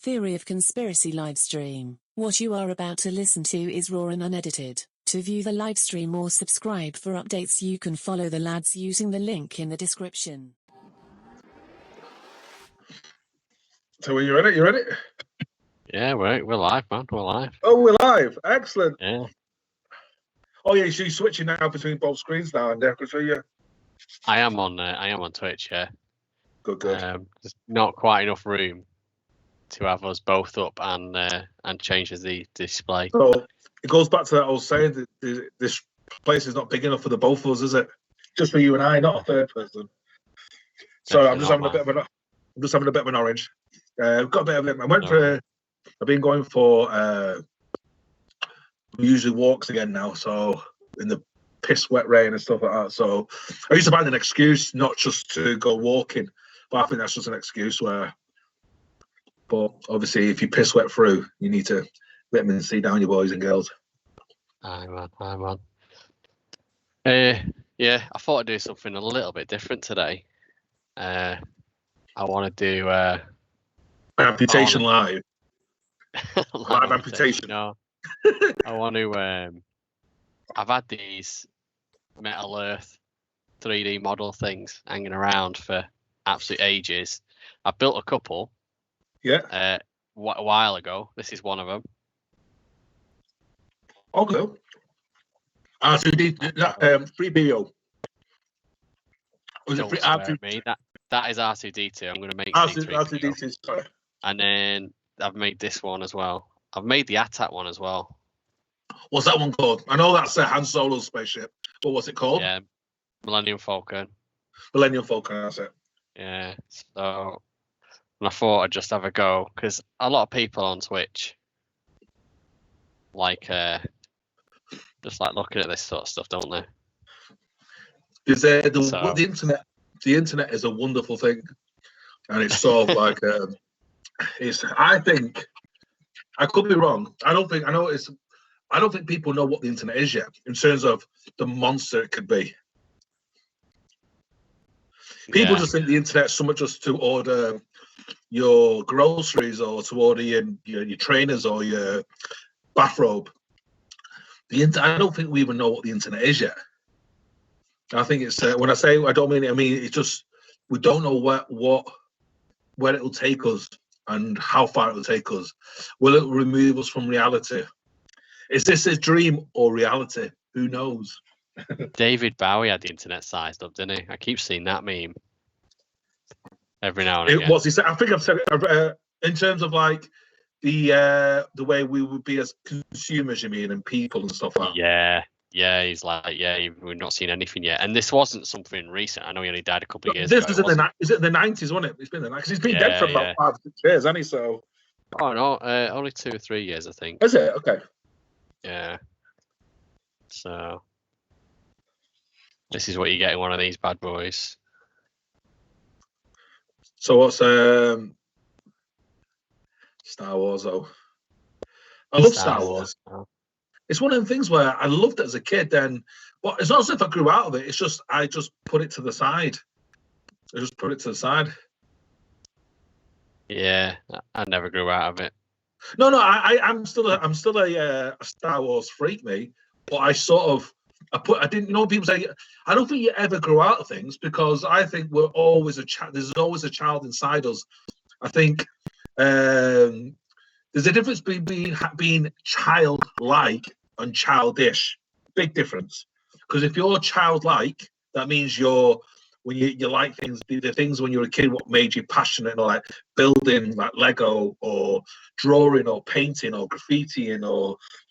Theory of Conspiracy livestream. What you are about to listen to is raw and unedited. To view the livestream or subscribe for updates, you can follow the lads using the link in the description. So are you ready? You ready? Yeah, we're live, man. We're live. Oh, we're live. Excellent. Yeah. Oh yeah, so you're switching now between both screens now, and so yeah. I am on Twitch. Yeah. Good. There's not quite enough room to have us both up and change the display. So it goes back to that old saying that this place is not big enough for the both of us, is it? Just for you and I, not a third person. So Definitely I'm just having a bit of an orange. I've got a bit of it. I've been going for usually walks again now. So in the piss wet rain and stuff like that. So I used to find an excuse not just to go walking, but I think that's just an excuse but obviously if you piss wet through, you need to vitamin C down your boys and girls. Aye, man. Yeah, I thought I'd do something a little bit different today. I want to do amputation live. live amputation. No, I want to. I've had these Metal Earth 3D model things hanging around for absolute ages. I built a couple. Yeah. A while ago. This is one of them. Okay. R2D, C3P0. Was it R2D? That is R2D2. I'm going to make C3P0. R2D2, sorry. And then I've made this one as well. I've made the ATAT one as well. What's that one called? I know that's a Han Solo spaceship, but what's it called? Yeah, Millennium Falcon. Millennium Falcon, that's it. Yeah, so and I thought I'd just have a go because a lot of people on Twitch just like looking at this sort of stuff, don't they? Because the internet is a wonderful thing, and it's sort of like I think I could be wrong. I don't think people know what the internet is yet in terms of the monster it could be. People just think the internet is so much just to order your groceries or to order your trainers or your bathrobe. I don't think we even know what the internet is yet. I think it's when I say I don't mean it, I mean it's just we don't know where it'll take us and how far it will take us. Will it remove us from reality? Is this a dream or reality? Who knows? David Bowie had the internet sized up, didn't he? I keep seeing that meme every now and again. What's he said? I think I've said it in terms of like the way we would be as consumers, you mean, and people and stuff like that. Yeah, he's like, we've not seen anything yet. And this wasn't something recent. I know he only died a couple of years ago. This is it the 90s, wasn't it? It's been the 90s. He's been dead for about 5 or 6 years, hasn't he? So. Oh no, only 2 or 3 years, I think. Is it? Okay. Yeah. So this is what you get in one of these bad boys. So what's Star Wars though? I love Star Wars. It's one of the things where I loved it as a kid. Then, but it's not as if I grew out of it. It's just I just put it to the side. Yeah, I never grew out of it. No, I'm still a Star Wars freak, me. But I didn't know people say I don't think you ever grow out of things because I think we're always a child. There's always a child inside us. I think there's a difference between being childlike and childish. Big difference. Because if you're childlike, that means when you like things, the things when you were a kid, what made you passionate, or like building like Lego or drawing or painting or graffitiing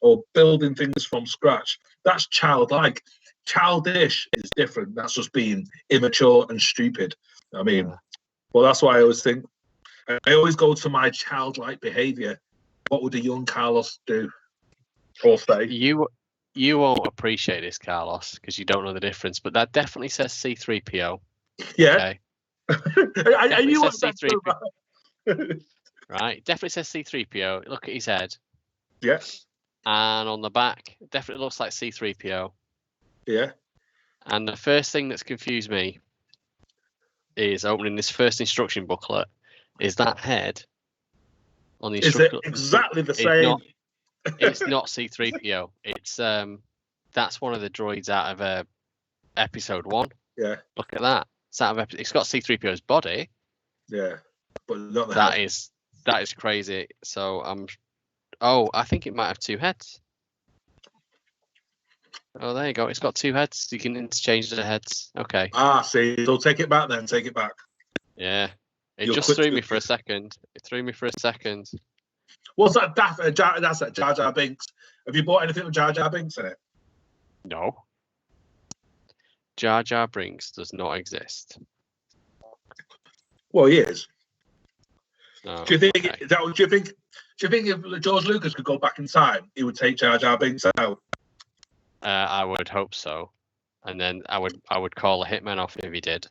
or building things from scratch. That's childlike. Childish is different. That's just being immature and stupid. I mean, well, that's why I always think, I always go to my childlike behavior. What would a young Carlos do or say? You won't appreciate this, Carlos, because you don't know the difference, but that definitely says C3PO. Yeah. Okay. I knew what C3PO. Right, definitely says C3PO. Look at his head. Yeah. And on the back, it definitely looks like C3PO. Yeah. And the first thing that's confused me is opening this first instruction booklet. Is that head on the Is it instructor. exactly the same? It's not C3PO. It's that's one of the droids out of episode 1. Yeah. Look at that. It's got C3PO's body. Yeah. But not the That head. is crazy. So I think it might have 2 heads. Oh, there you go. It's got 2 heads. You can interchange the heads. Okay. See. So take it back then. Take it back. Yeah. It You're just quick threw to- me for a second. It threw me for a second. What's that? That's that Jar Jar Binks. Have you bought anything with Jar Jar Binks in it? No. Jar Jar Binks does not exist. Well, he is. No. Do you think? Okay. Do you think if George Lucas could go back in time, he would take Jar Jar Binks out? I would hope so, and then I would call a hitman off if he did.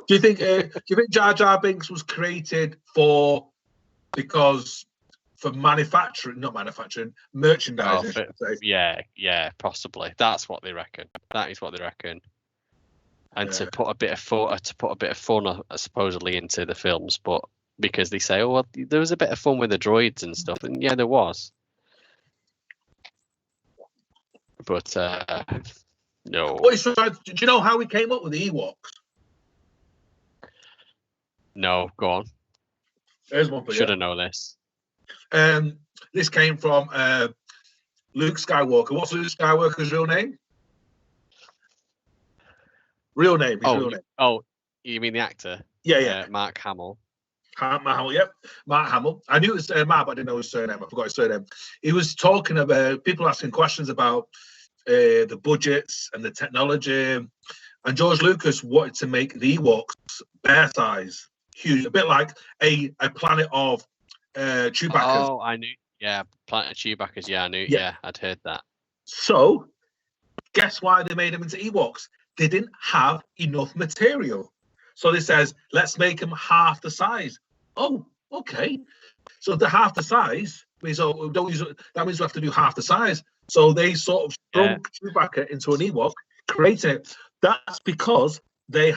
Do you think Jar Jar Binks was created for merchandising? Yeah, possibly. That's what they reckon. That is what they reckon. And to put a bit of fun, supposedly into the films, but because they say, oh well, there was a bit of fun with the droids and stuff, and yeah, there was. But no. Do you know how we came up with the Ewoks? No, go on. There's one for you. Should have known this. This came from Luke Skywalker. What's Luke Skywalker's real name? Real name. Oh, you mean the actor? Yeah. Mark Hamill. Mark Hamill, yep. Mark Hamill. I knew it was Mark, but I didn't know his surname. I forgot his surname. He was talking about people asking questions about the budgets and the technology. And George Lucas wanted to make the Ewoks bear size, huge, a bit like a planet of Chewbacca's. Oh, I knew. Yeah, Planet of Chewbacca's. Yeah, I knew. Yeah, I'd heard that. So, guess why they made them into Ewoks? They didn't have enough material. So they says, let's make them half the size. Oh, okay. So the half the size means that means we have to do half the size. So they sort of shrunk Chewbacca into an Ewok, creating it. That's because they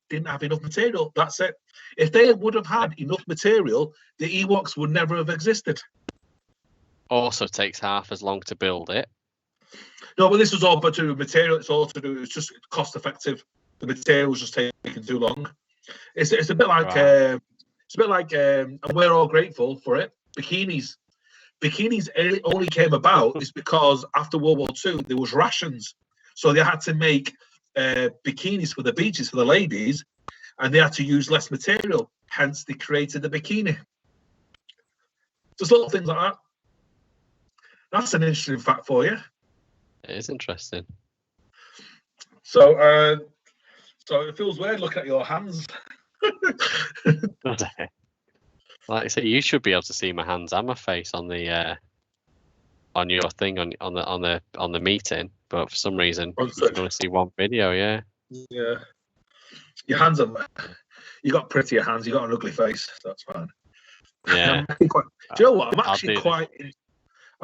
didn't have enough material. That's it. If they would have had enough material, the Ewoks would never have existed. Also takes half as long to build it. No, but this was all to do with material. It's all to do. It's just cost effective. The material was just taking too long. It's a bit like and we're all grateful for it. Bikinis only came about is because after World War II there was rations, so they had to make bikinis for the beaches for the ladies, and they had to use less material. Hence, they created the bikini. Just little things like that. That's an interesting fact for you. It is interesting. So it feels weird looking at your hands. Like I say, you should be able to see my hands and my face on the on your thing on the meeting, but for some reason you can only see one video. Yeah. Your hands are. You got prettier hands. You got an ugly face. That's fine. Yeah. Do you know what? I'm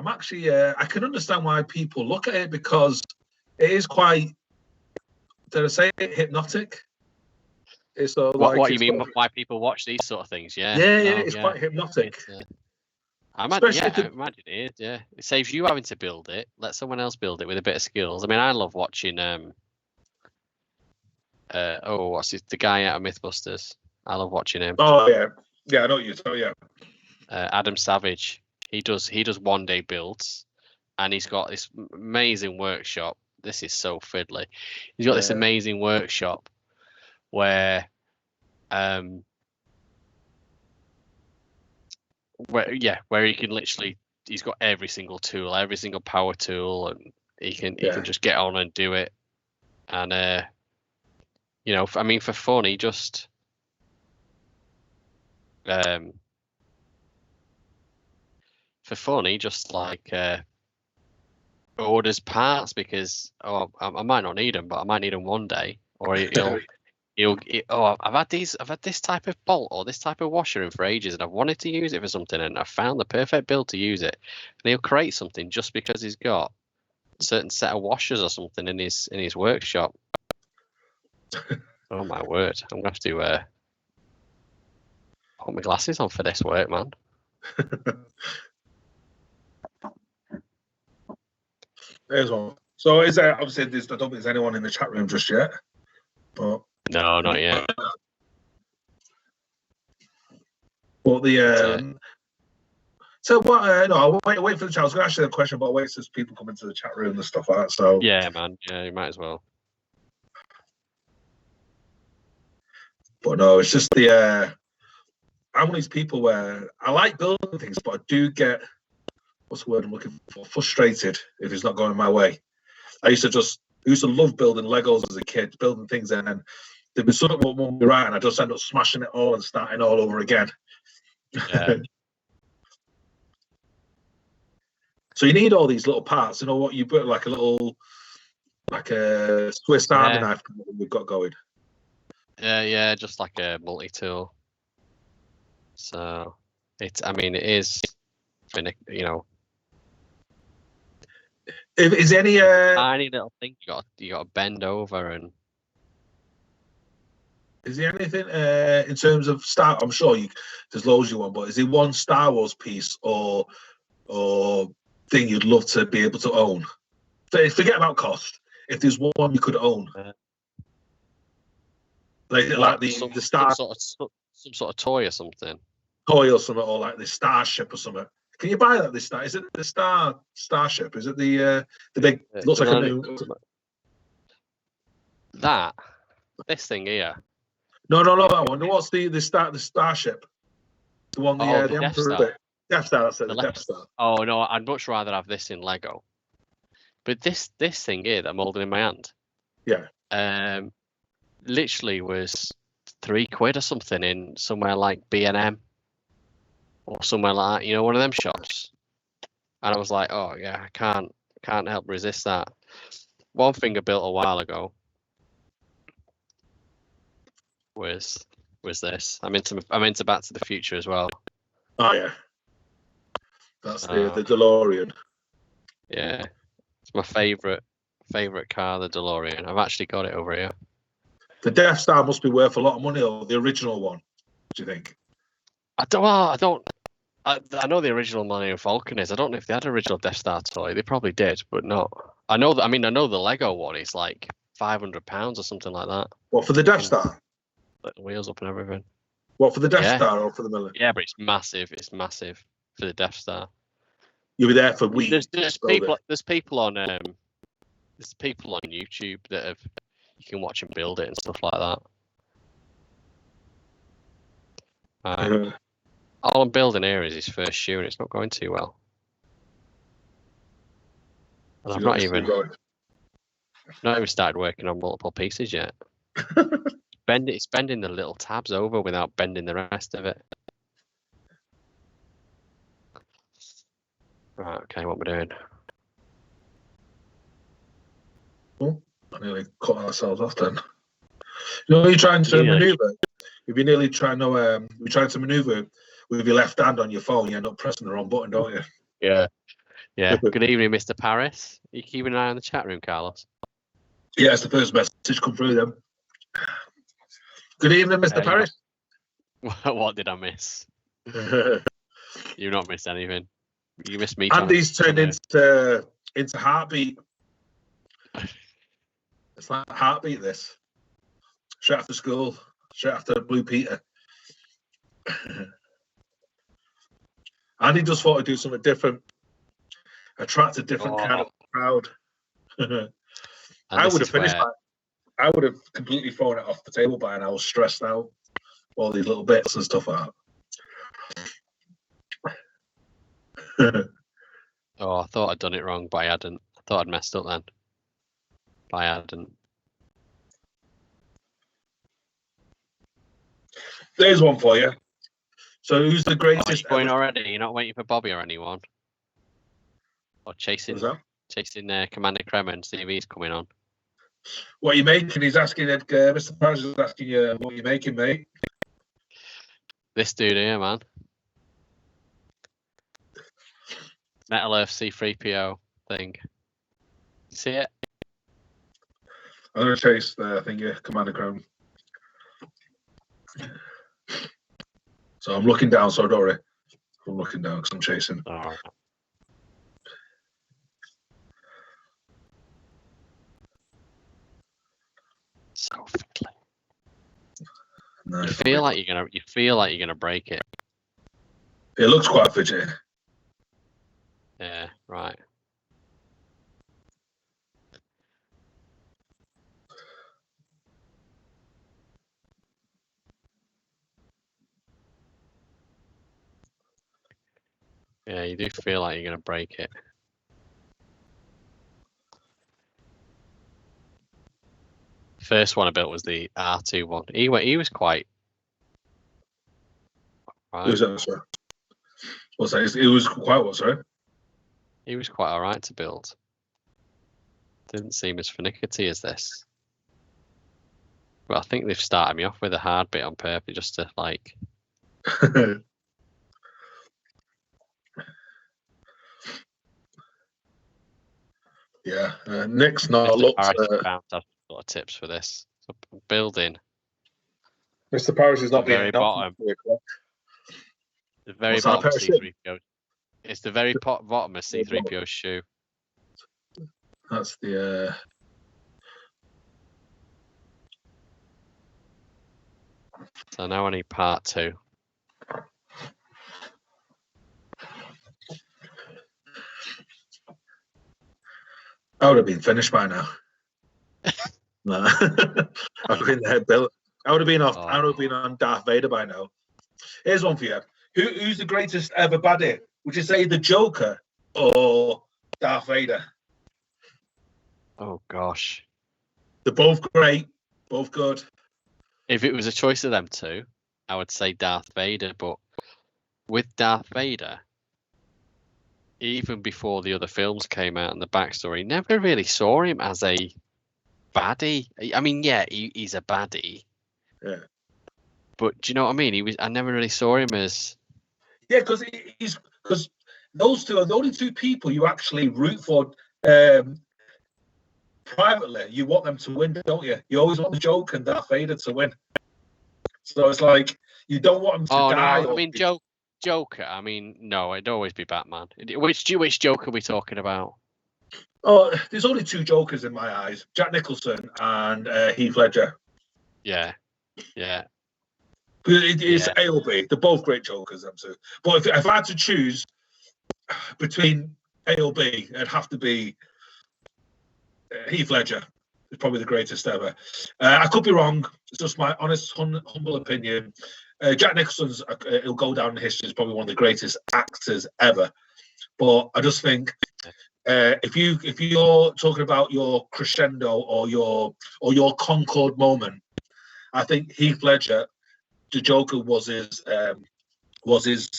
actually. I can understand why people look at it because it is quite. Did I say it? Hypnotic. It's what you mean? Why people watch these sort of things? Yeah. It's quite hypnotic. I imagine it is. Yeah, it saves you having to build it. Let someone else build it with a bit of skills. I mean, I love watching. What's it? The guy out of MythBusters. I love watching him. Oh yeah. I know you. So yeah. Adam Savage. He does 1 day builds, and he's got this amazing workshop. This is so fiddly. He's got this amazing workshop where he can literally, he's got every single tool, every single power tool, and he can just get on and do it. And I mean, for fun, he just orders parts because I might not need them, but I might need them one day. Or I've had this type of bolt or this type of washer in for ages, and I've wanted to use it for something, and I've found the perfect build to use it. And he'll create something just because he's got a certain set of washers or something in his workshop. Oh my word! I'm gonna have to put my glasses on for this work, man. There's one. So is there, obviously, I don't think there's anyone in the chat room just yet. But No, not yet. But the so what? No, I'll wait for the chat. I was going to ask you a question, but I'll wait till people come into the chat room and stuff like that. So yeah, man. Yeah, you might as well. But no, it's just the I'm one of these people where I like building things, but I do get, what's the word I'm looking for? Frustrated if it's not going my way. I used to love building Legos as a kid, building things, and then there'd be something that won't be right, and I just end up smashing it all and starting all over again. Yeah. So you need all these little parts. You know what? You put like a Swiss Army knife we've got going. Yeah, just like a multi-tool. So it is, you know, Is any tiny little thing you got to bend over, and is there anything in terms of Star? I'm sure there's loads you want, but is there one Star Wars piece or thing you'd love to be able to own? So forget about cost. If there's one you could own, like the Star, some sort of toy or something. Toy or something, or like the Starship or something. Can you buy that? Is it the Starship? Is it the big? Looks like a new. This thing here. No, that one. What's the Starship? The one the Death Star. Death Star. That's it. The Death Star. Oh no, I'd much rather have this in Lego. But this thing here that I'm holding in my hand. Yeah. Literally was £3 or something in somewhere like B&M or somewhere like that, you know, one of them shops. And I was like, oh yeah, I can't help resist that. One thing I built a while ago was this. I'm into Back to the Future as well. Oh yeah. That's the DeLorean. Yeah. It's my favourite car, the DeLorean. I've actually got it over here. The Death Star must be worth a lot of money, or the original one. What do you think? I know the original Millennium Falcon is. I don't know if they had an original Death Star toy. They probably did, but not. I know the Lego one is like £500 or something like that. What, for the Death Star? Like the wheels up and everything. What, for the Death Star or for the Millennium? Yeah, but it's massive. It's massive for the Death Star. You'll be there for weeks. There's people on YouTube that you can watch them build it and stuff like that. All I'm building here is his first shoe, and it's not going too well. And I've not even started working on multiple pieces yet. It's bending the little tabs over without bending the rest of it. Right, okay, what we're doing? Oh, I nearly cut ourselves off then. You know, you're trying to maneuver. If you're nearly trying to maneuver with your left hand on your phone, you end up pressing the wrong button, don't you? Yeah. Good evening, Mr. Paris. Are you keeping an eye on the chat room, Carlos? Yeah, it's the first message come through then. Good evening, Mr. Paris. What did I miss? You've not missed anything. You missed me. Andy's turned into Heartbeat. It's like Heartbeat, this. Straight after school, straight after Blue Peter. Andy just thought to do something different, attract a different kind of crowd. I would have finished that. I would have completely thrown it off the table by now. I was stressed out, all these little bits and stuff like that. Oh, I thought I'd done it wrong, but I hadn't. I thought I'd messed up then, but I hadn't. There's one for you. So, who's the greatest? Are you going already? You're not waiting for Bobby or anyone, or chasing Commander Kremen, see if he's coming on. What are you making? He's asking. Mr. Paris is asking you what are you making, mate. This dude here, man. Metal Earth C3PO thing. You see it? I'm gonna chase the thing here, Commander Chrome. So I'm looking down, so don't worry. I'm looking down because I'm chasing. All right. So fiddly. No, You feel like you're gonna break it. it looks quite fidgety. Yeah, right. Yeah, you do feel like you're gonna break it. First one I built was the R2 one. He was quite right. Who's that, sorry? What's that? It was quite what, sorry? He was quite alright to build. Didn't seem as finicky as this. But I think they've started me off with a hard bit on purpose just to like. Yeah, Nick's not Mr. looked. Parrish found a lot of tips for this. So building. Mr. Parrish is not The very being bottom. The very What's that, bottom of parachute? C3PO. It's the very bottom of C3PO's shoe. That's the. So now I need part 2. I would have been finished by now. No, I've been there, Bill. I would have been off. I would have been on Darth Vader by now. Here's one for you. Who's the greatest ever baddie? Would you say the Joker or Darth Vader? Oh gosh. They're both great, both good. If it was a choice of them two, I would say Darth Vader. But with Darth Vader, even before the other films came out and the backstory, never really saw him as a baddie. I mean, yeah, he's a baddie. Yeah. But do you know what I mean? I never really saw him as. Yeah, because those two are the only two people you actually root for privately. You want them to win, don't you? You always want the Joker and Darth Vader to win. So it's like you don't want them to die. No, I mean Joker. I mean, no, it'd always be Batman. Which Joker are we talking about? Oh, there's only two Jokers in my eyes: Jack Nicholson and Heath Ledger. Yeah. It's A or B. They're both great Jokers, them two. But if I had to choose between A or B, it'd have to be Heath Ledger. It's probably the greatest ever. I could be wrong. It's just my honest, humble opinion. Jack Nicholson's, he'll go down in history as probably one of the greatest actors ever. But I just think if you're talking about your crescendo or your Concord moment, I think Heath Ledger, the Joker, was his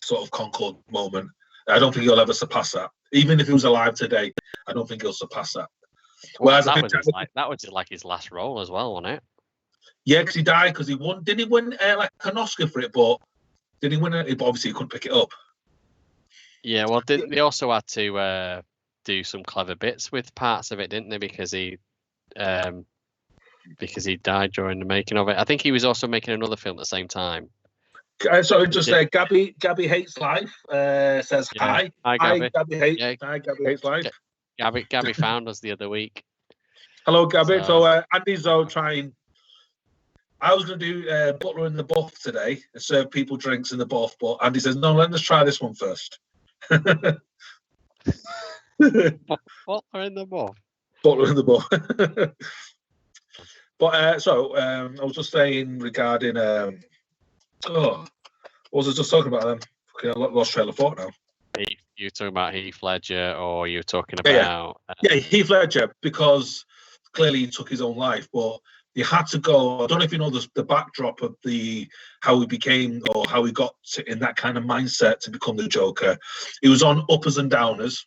sort of Concord moment. I don't think he'll ever surpass that. Even if he was alive today, I don't think he'll surpass that. Well, that was just like his last role as well, wasn't it? Yeah, because he died because he won. Didn't he win like an Oscar for it? But did he win it? But obviously he couldn't pick it up. Yeah, well, they also had to do some clever bits with parts of it, didn't they? Because he died during the making of it. I think he was also making another film at the same time. So just Gabby Hates Life says hi. Hi, Gabby. Hi, Gabby Hates Life. Gabby found us the other week. Hello, Gabby. So Andy's trying. I was going to do Butler in the Buff today and serve people drinks in the buff, but Andy says, no, let us try this one first. Butler in the Buff. Butler in the Buff. But I was just saying regarding what was I just talking about then? Okay, I lost trail of thought now. You talking about Heath Ledger, or you talking about? Yeah, Heath Ledger, because clearly he took his own life, but he had to go. I don't know if you know the backdrop of how he became or how he got in that kind of mindset to become the Joker. He was on uppers and downers.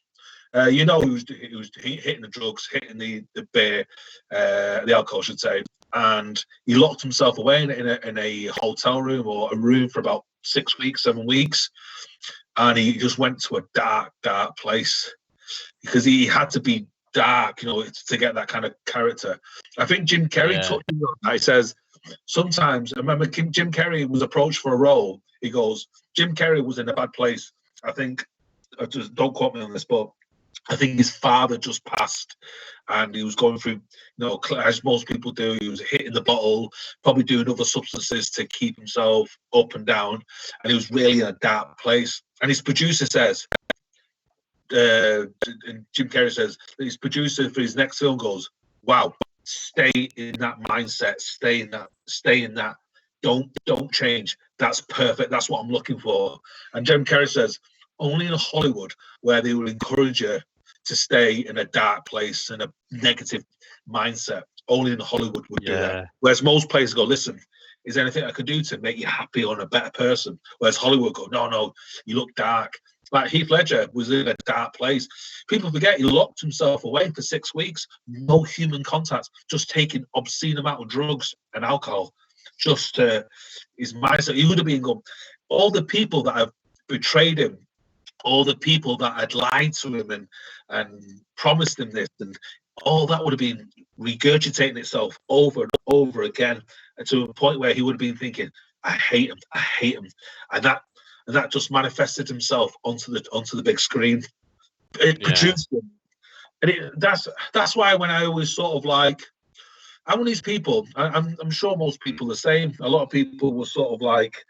He was hitting the drugs, hitting the beer, the alcohol, I should say, and he locked himself away in a hotel room or a room for about 6 weeks, 7 weeks, and he just went to a dark place because he had to be dark, to get that kind of character. I think Jim Carrey touched on that. He says sometimes, I remember Jim Carrey was approached for a role. He goes, Jim Carrey was in a bad place. I think, just don't quote me on this, but I think his father just passed, and he was going through, as most people do, he was hitting the bottle, probably doing other substances to keep himself up and down, and he was really in a dark place. And his producer says, and Jim Carrey says, his producer for his next film goes, "Wow, stay in that mindset, stay in that, don't change. That's perfect. That's what I'm looking for." And Jim Carrey says, only in Hollywood where they will encourage you to stay in a dark place and a negative mindset. Only in Hollywood would do that. Whereas most places go, listen, is there anything I could do to make you happy or a better person? Whereas Hollywood go, no, you look dark. Like Heath Ledger was in a dark place. People forget he locked himself away for 6 weeks, no human contact, just taking obscene amount of drugs and alcohol. Just his mindset. He would have been going, all the people that have betrayed him, all the people that had lied to him and promised him this, and all that would have been regurgitating itself over and over again, and to a point where he would have been thinking, I hate him, and that just manifested himself onto the big screen. It produced him, and that's why when I always sort of like, I'm one of these people. I'm sure most people are the same. A lot of people were sort of like,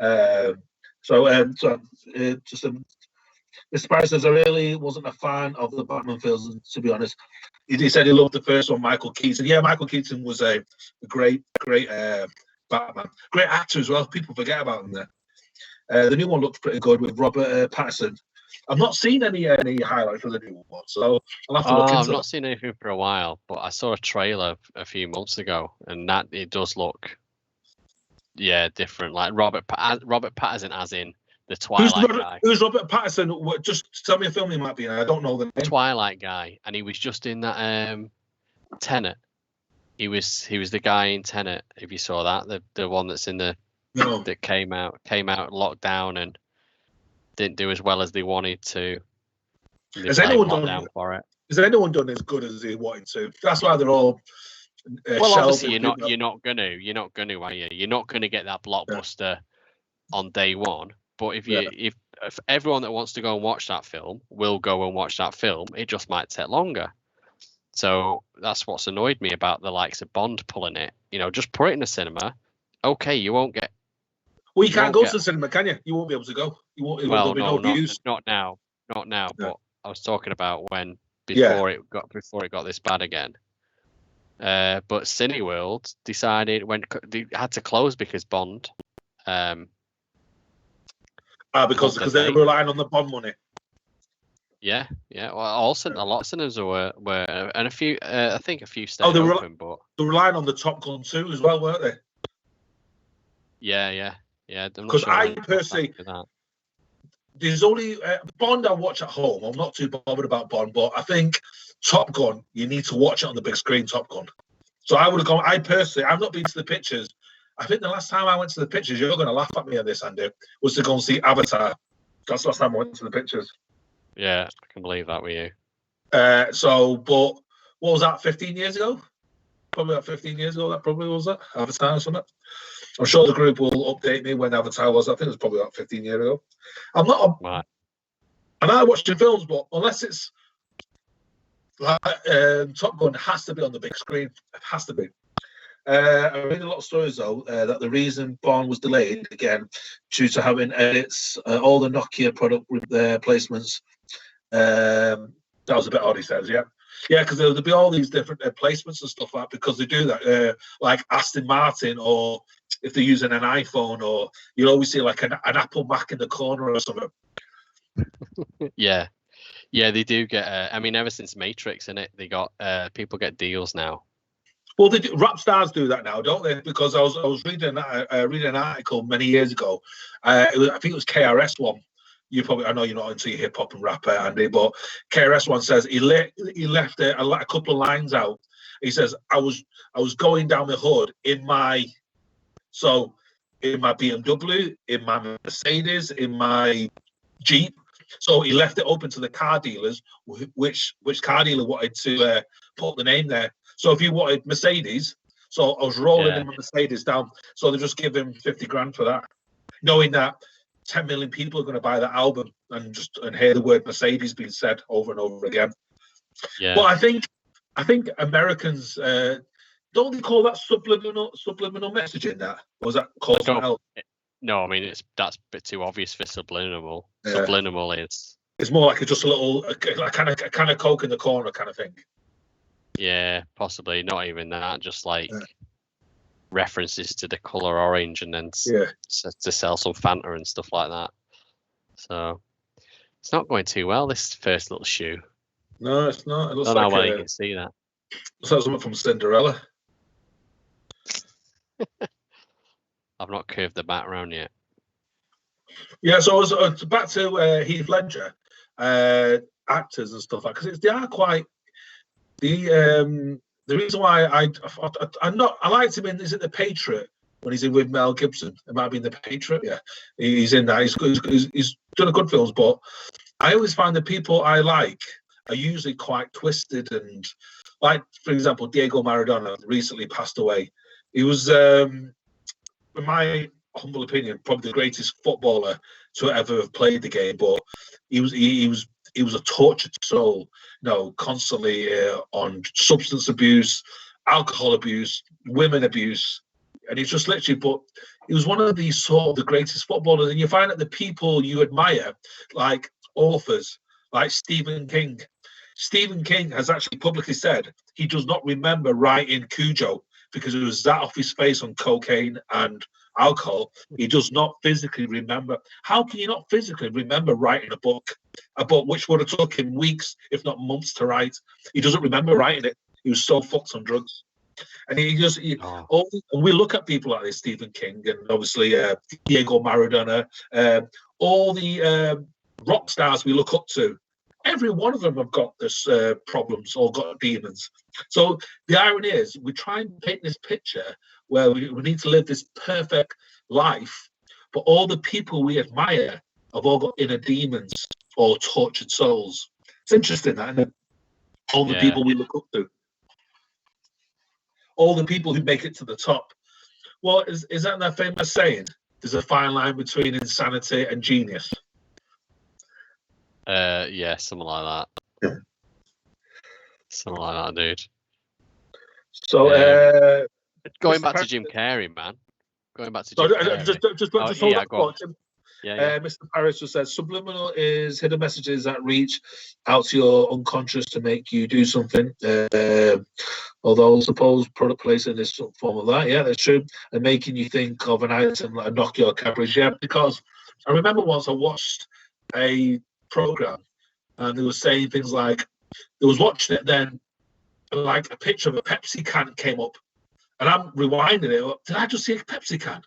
Mr. Barry says, I really wasn't a fan of the Batman films, to be honest. He said he loved the first one, Michael Keaton. Yeah, Michael Keaton was a great Batman. Great actor as well. People forget about him there. The new one looks pretty good with Robert Pattinson. I've not seen any highlights of the new one, so I'll have to look into I've not seen anything for a while, but I saw a trailer a few months ago, and that it does look, different. Like Robert Pattinson, as in the Twilight guy. Who's Robert Pattinson? Just tell me a film he might be in. I don't know the name. Twilight guy, and he was just in that Tenet. He was the guy in Tenet. If you saw that, the one that's in the that came out lockdown and didn't do as well as they wanted to. Has anyone done for it? Has anyone done as good as they wanted to? That's why they're all. Well, obviously you're not gonna, are you? You're not gonna get that blockbuster on day one. But if everyone that wants to go and watch that film will go and watch that film, it just might take longer. So that's what's annoyed me about the likes of Bond pulling it. Just put it in the cinema. Okay, you won't get. Well, you can't go to the cinema, can you? You won't be able to go. You won't. Well, not now. Yeah. But I was talking about before it got this bad again. But Cineworld decided when they had to close because Bond. Because they're relying on the Bond money. Yeah. Well, also a lot of cinemas were, and a few. I think a few stayed open, but they're relying on the Top Gun 2 as well, weren't they? Yeah. Because I personally, there's only Bond I watch at home. I'm not too bothered about Bond, but I think Top Gun, you need to watch it on the big screen. Top Gun. So I would have gone. I've not been to the pictures. I think the last time I went to the pictures, you're going to laugh at me on this, Andy, was to go and see Avatar. That's the last time I went to the pictures. Yeah, I can believe that with you. But what was that, 15 years ago? Probably about 15 years ago, that probably was that, Avatar or something. I'm sure the group will update me when Avatar was. I think it was probably about 15 years ago. I'm not right. And I watching films, but unless it's like Top Gun, has to be on the big screen. It has to be. I read a lot of stories though that the reason Bond was delayed again due to having edits, all the Nokia product placements. That was a bit odd, he says. Yeah, because there'll be all these different placements and stuff like because they do that, like Aston Martin, or if they're using an iPhone, or you'll always see like an Apple Mac in the corner or something. Yeah, they do get. Ever since Matrix, they got people get deals now. Well, rap stars do that now, don't they? Because I was reading an article many years ago. I think it was KRS One. I know you're not into your hip hop and rap, Andy, but KRS One says he left a couple of lines out. He says I was going down the hood in my BMW, in my Mercedes, in my Jeep. So he left it open to the car dealers, which car dealer wanted to put the name there. So if you wanted Mercedes, so I was rolling in my Mercedes down. So they just give him 50 grand for that, knowing that 10 million people are going to buy that album and hear the word Mercedes being said over and over again. Yeah. But I think Americans don't they call that subliminal messaging? That or was that called something else? No, I mean that's a bit too obvious for subliminal. Yeah. Subliminal is. It's more like just a little kind of Coke in the corner kind of thing. Yeah, possibly not even that. Just like references to the color orange, and then to sell some Fanta and stuff like that. So it's not going too well. This first little shoe. No, it's not. It looks I don't know like whether you can see that. Looks like something from Cinderella. I've not curved the bat around yet. Yeah, so I was back to Heath Ledger, actors and stuff like because they are quite the reason why I liked him in is it The Patriot when he's in with Mel Gibson. It might be in The Patriot. Yeah, he's in that. He's done a good films, but I always find the people I like are usually quite twisted and like, for example, Diego Maradona recently passed away. He was, in my humble opinion, probably the greatest footballer to ever have played the game. But he was a tortured soul, constantly on substance abuse, alcohol abuse, women abuse, and he's just literally. But he was one of the sort of the greatest footballers, and you find that the people you admire, like authors, like Stephen King. Stephen King has actually publicly said he does not remember writing Cujo because it was that off his face on cocaine and alcohol. He does not physically remember. How can you not physically remember writing a book which would have took him weeks, if not months, to write? He doesn't remember writing it. He was so fucked on drugs. And we look at people like this, Stephen King, and obviously Diego Maradona, all the rock stars we look up to. Every one of them have got this problems or got demons. So the irony is we try and paint this picture where we need to live this perfect life, but all the people we admire have all got inner demons or tortured souls. It's interesting, that, isn't it? All the people we look up to. All the people who make it to the top. Well, is that famous saying? There's a fine line between insanity and genius. Yeah, something like that. Something like that, dude. So, going back to Jim Carrey, man. Going back to Jim Carrey. Mr. Paris just says subliminal is hidden messages that reach out to your unconscious to make you do something. Although suppose product placement is some form of that. Yeah, that's true. And making you think of an item like a Nokia Cabbage. Yeah, because I remember once I watched a program and they were saying things like they was watching it, then like a picture of a Pepsi can came up, and I'm rewinding it. Did I just see a Pepsi can?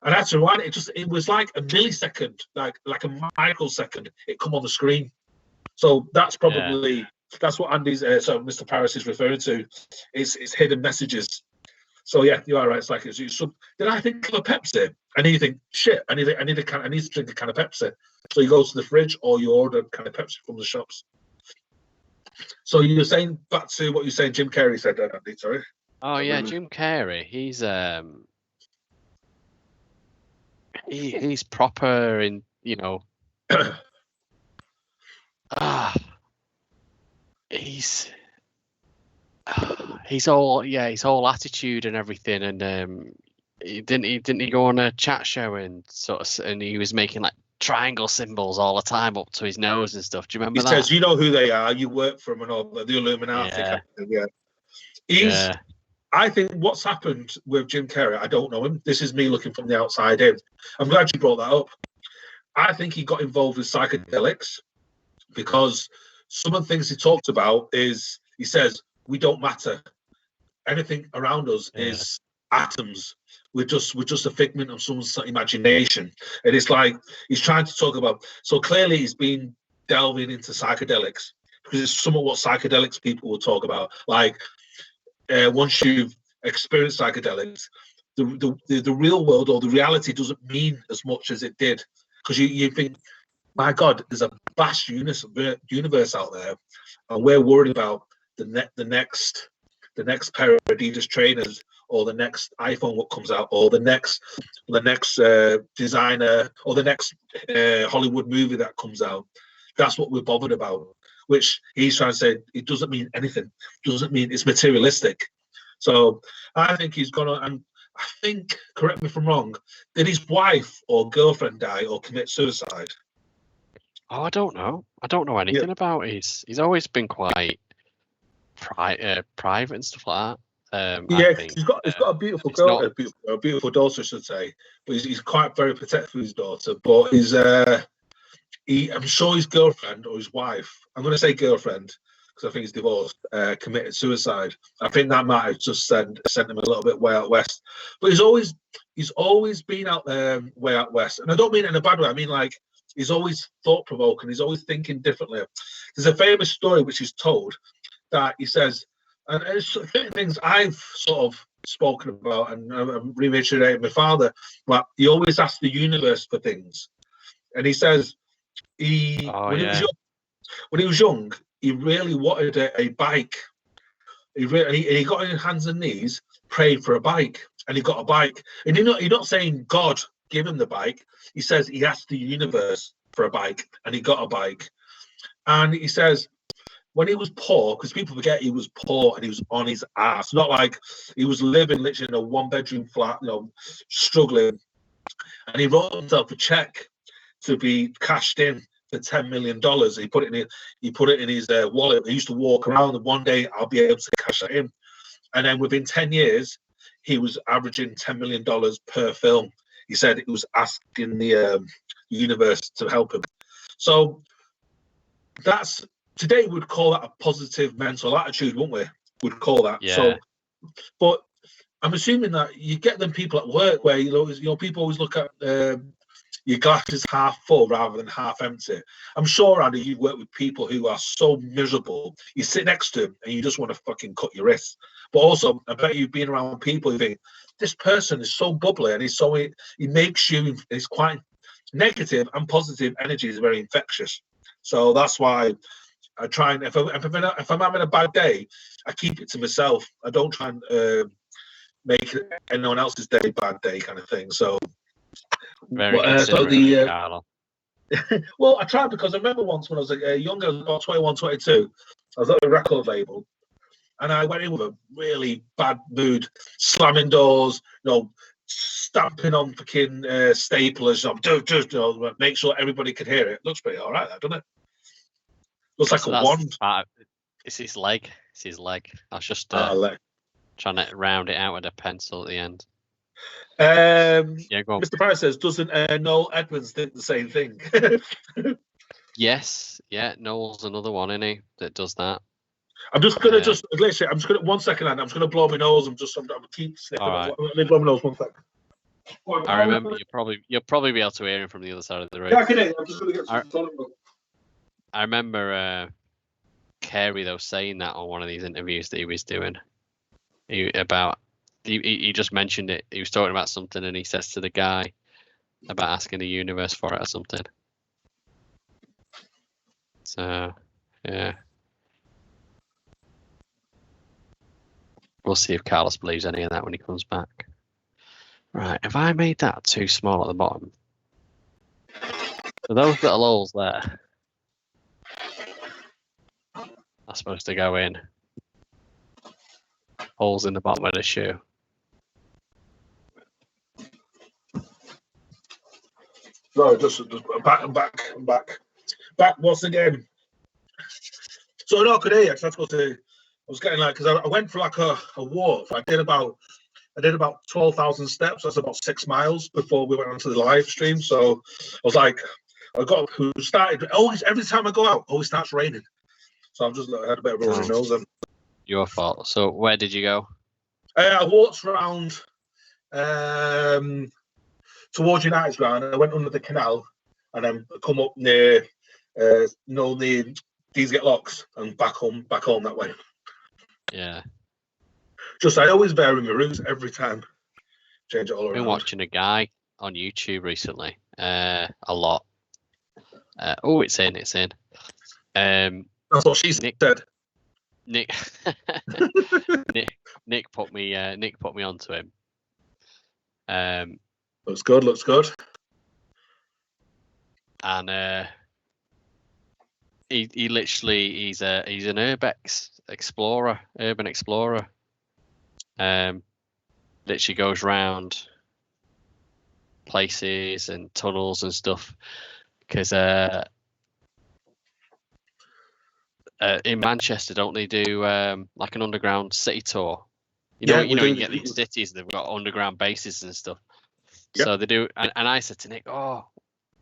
And I had to rewind it. It was like a millisecond, like a microsecond. It come on the screen. So that's probably that's what Andy's so Mr. Paris is referring to. It's hidden messages. So yeah, you are right. It's like did I think of a Pepsi? And then you think, shit, I need to drink a can of Pepsi. So you go to the fridge or you order a can of Pepsi from the shops. So you're saying back to what you're saying, Jim Carrey said, Andy, sorry. Oh yeah, Jim Carrey. He's proper in, he's all attitude and everything, and he didn't go on a chat show and and he was making like triangle symbols all the time up to his nose and stuff. Do you remember that? He says, you know who they are, you work for them and all, the Illuminati. Yeah. I think what's happened with Jim Carrey, I don't know him. This is me looking from the outside in. I'm glad you brought that up. I think he got involved with psychedelics because some of the things he talked about is, he says, we don't matter. Anything around us is atoms. We're just a figment of someone's imagination. And it's like he's trying to talk about. So clearly he's been delving into psychedelics because it's some of what psychedelics people will talk about. Like once you've experienced psychedelics, the real world or the reality doesn't mean as much as it did, because you think, my God, there's a vast universe out there, and we're worried about the next pair of Adidas trainers or the next iPhone what comes out, or the next designer, or the next Hollywood movie that comes out. That's what we're bothered about. Which he's trying to say, it doesn't mean anything. Doesn't mean it's materialistic. So I think he's gonna, and I think, correct me if I'm wrong, did his wife or girlfriend die or commit suicide? Oh, I don't know. I don't know anything about his. He's always been quite private and stuff like that. Yeah, I think. he's got a beautiful girl, a beautiful daughter, I should say. But he's quite very protective of his daughter. But I'm sure his girlfriend or his wife, I'm going to say girlfriend because I think he's divorced, committed suicide. I think that might have just sent him a little bit way out west. But he's always been out there way out west, and I don't mean it in a bad way. I mean like he's always thought provoking. He's always thinking differently. There's a famous story which is told that he says, and it's things I've sort of spoken about and reiterated my father, but he always asks the universe for things, and he says when he was young, he really wanted a bike. He got on his hands and knees, prayed for a bike, and he got a bike. And he's not saying God give him the bike. He says he asked the universe for a bike, and he got a bike. And he says when he was poor, because people forget he was poor and he was on his ass, not like he was living literally in a one-bedroom flat, struggling. And he wrote himself a check to be cashed in for $10 million. He put it in his wallet. He used to walk around, and one day I'll be able to cash that in. And then within 10 years, he was averaging $10 million per film. He said it was asking the universe to help him. So today we'd call that a positive mental attitude, wouldn't we? We'd call that. Yeah. So, but I'm assuming that you get them people at work where people always look at your glass is half full rather than half empty. I'm sure, Andy, you work with people who are so miserable. You sit next to them and you just want to fucking cut your wrist. But also, I bet you've been around people who think this person is so bubbly and he makes you. It's quite negative and positive energy is very infectious. So that's why I try and if I'm having a bad day, I keep it to myself. I don't try and make anyone else's day a bad day kind of thing. So. Very considerate, Carlo. Well, I tried because I remember once when I was younger, about 21, 22, I was at a record label and I went in with a really bad mood, slamming doors, stamping on fucking staplers, make sure everybody could hear it. Looks pretty all right, that, doesn't it? Looks like a wand. It's his leg. I was just trying to round it out with a pencil at the end. Go on. Mr. Price says, doesn't Noel Edmonds think the same thing? Yes, Noel's another one, isn't he, that does that? I'm just gonna listen. I'm just gonna 1 second, and I'm just gonna blow my nose. I'm gonna keep sniffing. Right. Let me blow my nose 1 second. I remember you'll probably be able to hear him from the other side of the room. Yeah, I can hear. I'm just gonna get some. I remember Carey though saying that on one of these interviews that he was doing. He just mentioned it. He was talking about something, and he says to the guy about asking the universe for it or something. So, yeah. We'll see if Carlos believes any of that when he comes back. Right, have I made that too small at the bottom? So those little holes there are supposed to go in. Holes in the bottom of the shoe. No, just back once again. So no, I could hear you. I was getting because I went for like a walk. I did about 12,000 steps. That's about 6 miles before we went onto the live stream. So I was like, every time I go out, always starts raining. So I've just had a bit of a runny nose. Your fault. So where did you go? I walked around towards United's ground, and I went under the canal, and then come up near these get locks, and back home that way. Yeah. Just I always vary my routes every time. Change it all around. I've been watching a guy on YouTube recently. A lot. It's in. That's what she said. Nick, Nick put me onto him. Looks good. Looks good. And he literally he's an urban explorer. Literally goes round places and tunnels and stuff because in Manchester, don't they do like an underground city tour? You get these cities, they've got underground bases and stuff. Yep. So they do, and I said to Nick, "Oh,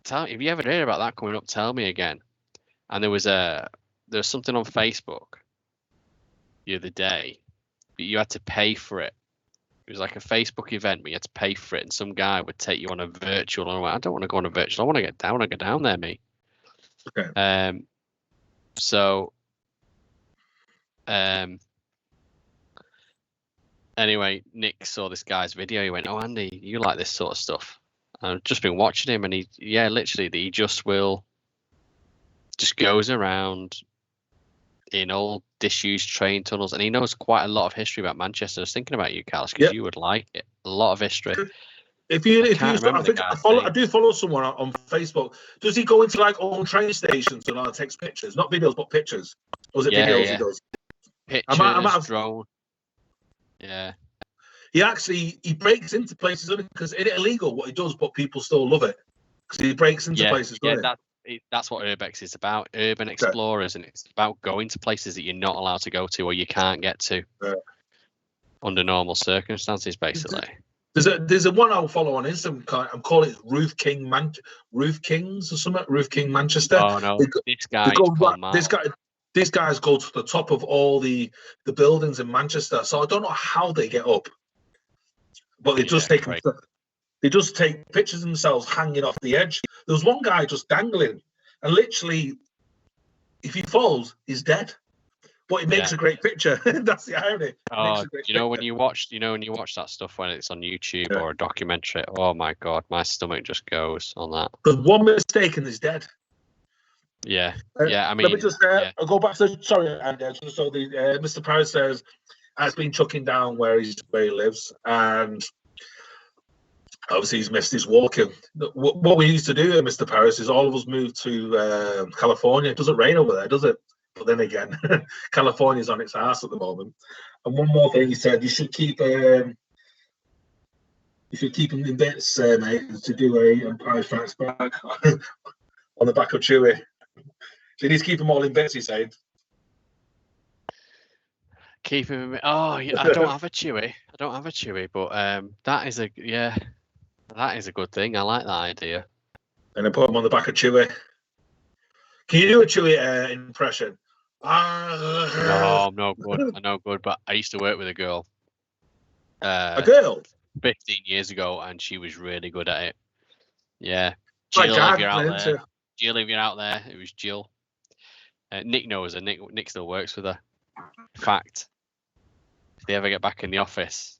if you ever heard about that coming up, tell me again." And there was something on Facebook the other day, but you had to pay for it. It was like a Facebook event, but you had to pay for it, and some guy would take you on a virtual. And I went, I don't want to go on a virtual. I want to get down. I want to go down there, mate. Okay. So. Anyway, Nick saw this guy's video. He went, "Oh, Andy, you like this sort of stuff?" I've just been watching him, and he just goes around in old disused train tunnels, and he knows quite a lot of history about Manchester. I was thinking about you, Carlos, because you would like it. A lot of history. I do follow someone on Facebook. Does he go into like old train stations and takes pictures, not videos, but pictures? Or is it videos he does? Pictures, drone. Yeah. He breaks into places because it's illegal what he does, but people still love it because he breaks into places. That's what Urbex is about. Urban explorers, and it's about going to places that you're not allowed to go to or you can't get to under normal circumstances, basically. There's a one I'll follow on Instagram. I'm calling it Roof Kings or something. Roof King Manchester. Oh no, These guys go to the top of all the buildings in Manchester. So I don't know how they get up, but they just take pictures of themselves hanging off the edge. There was one guy just dangling, and literally, if he falls, he's dead. But it makes a great picture. That's the irony. When you watch that stuff when it's on YouTube or a documentary, oh my god, my stomach just goes on that. There's one mistake and he's dead. Yeah. I mean, let me just I'll go back to so the Mr. Paris says has been chucking down where he lives, and obviously he's missed his walking. What we used to do, Mr. Paris, is all of us moved to California. It doesn't rain over there, does it? But then again, California's on its ass at the moment. And one more thing, he said you should keep him in bits, mate, to do a Empire Strikes Back on the back of Chewie. So you need to keep them all in bits, he said. Keep him in bits. Oh, I don't have a Chewie, but that is a good thing. I like that idea. And then put them on the back of Chewie. Can you do a Chewie impression? No, I'm no good. But I used to work with a girl. A girl? 15 years ago, and she was really good at it. Yeah. Jill, if you're out there, it was Jill. Nick knows her. Nick still works with her. In fact, if they ever get back in the office,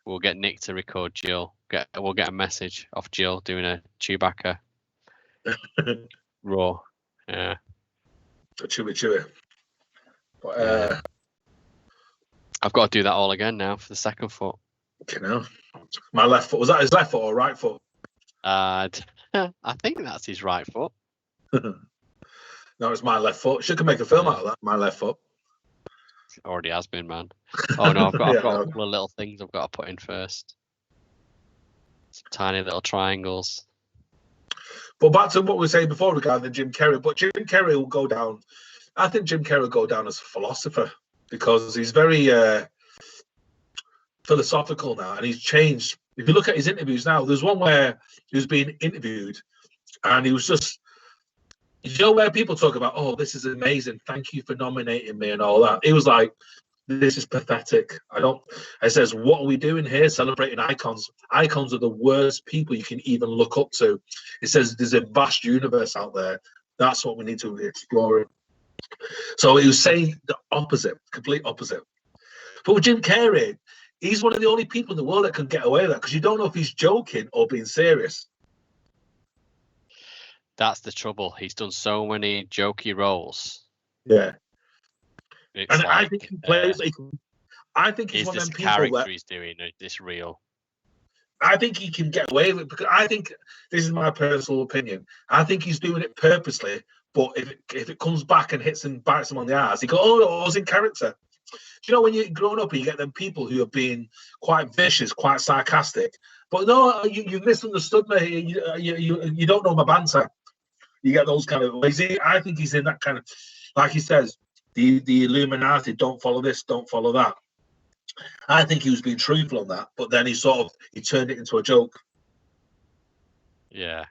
we'll get Nick to record Jill. We'll get a message off Jill doing a Chewbacca raw. Yeah. A Chewie. But, I've got to do that all again now for the second foot. Okay, now my left foot, was that his left foot or right foot? I think that's his right foot. No, it's my left foot. She could make a film out of that. My left foot. It already has been, man. Oh no, I've got a couple of little things I've got to put in first. Some tiny little triangles. But back to what we were saying before regarding Jim Carrey. But Jim Carrey will go down. I think Jim Carrey will go down as a philosopher because he's very philosophical now, and he's changed. If you look at his interviews now, there's one where he was being interviewed, and he was just, where people talk about, oh, this is amazing, thank you for nominating me and all that. He was like, this is pathetic. It says, what are we doing here? Celebrating icons. Icons are the worst people you can even look up to. It says there's a vast universe out there. That's what we need to be exploring. So he was saying the opposite, complete opposite. But with Jim Carrey, he's one of the only people in the world that can get away with that because you don't know if he's joking or being serious. That's the trouble. He's done so many jokey roles. Yeah. It's And like, I think he plays. I think he's is one of this them a people character that he's doing, or is this real? I think he can get away with it, because I think this is my personal opinion. I think he's doing it purposely, but if it comes back and hits him, bites him on the ass, he go, "Oh, no, I was in character." Do you know when you're growing up and you get them people who are being quite vicious, quite sarcastic, but no, you misunderstood me. You don't know my banter. You get those kind of ways. I think he's in that kind of, like he says, the Illuminati, don't follow this, don't follow that. I think he was being truthful on that, but then he turned it into a joke. Yeah.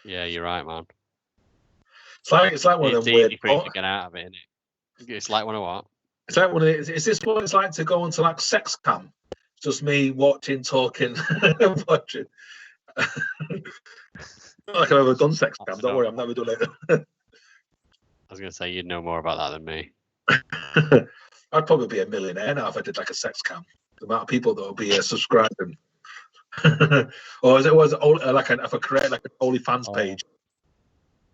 Yeah, you're right, man. It's like one of It's them easy weird. for you to get out of it, isn't it? It's like one of what? It's like one of the, is this what it's like to go onto like sex cam? It's just me watching, talking, watching. Not like I've ever done sex cam. Don't worry, I've never done it. I was going to say you'd know more about that than me. I'd probably be a millionaire now if I did like a sex cam. The amount of people that would be subscribing. Or as it was like if I create like an OnlyFans page.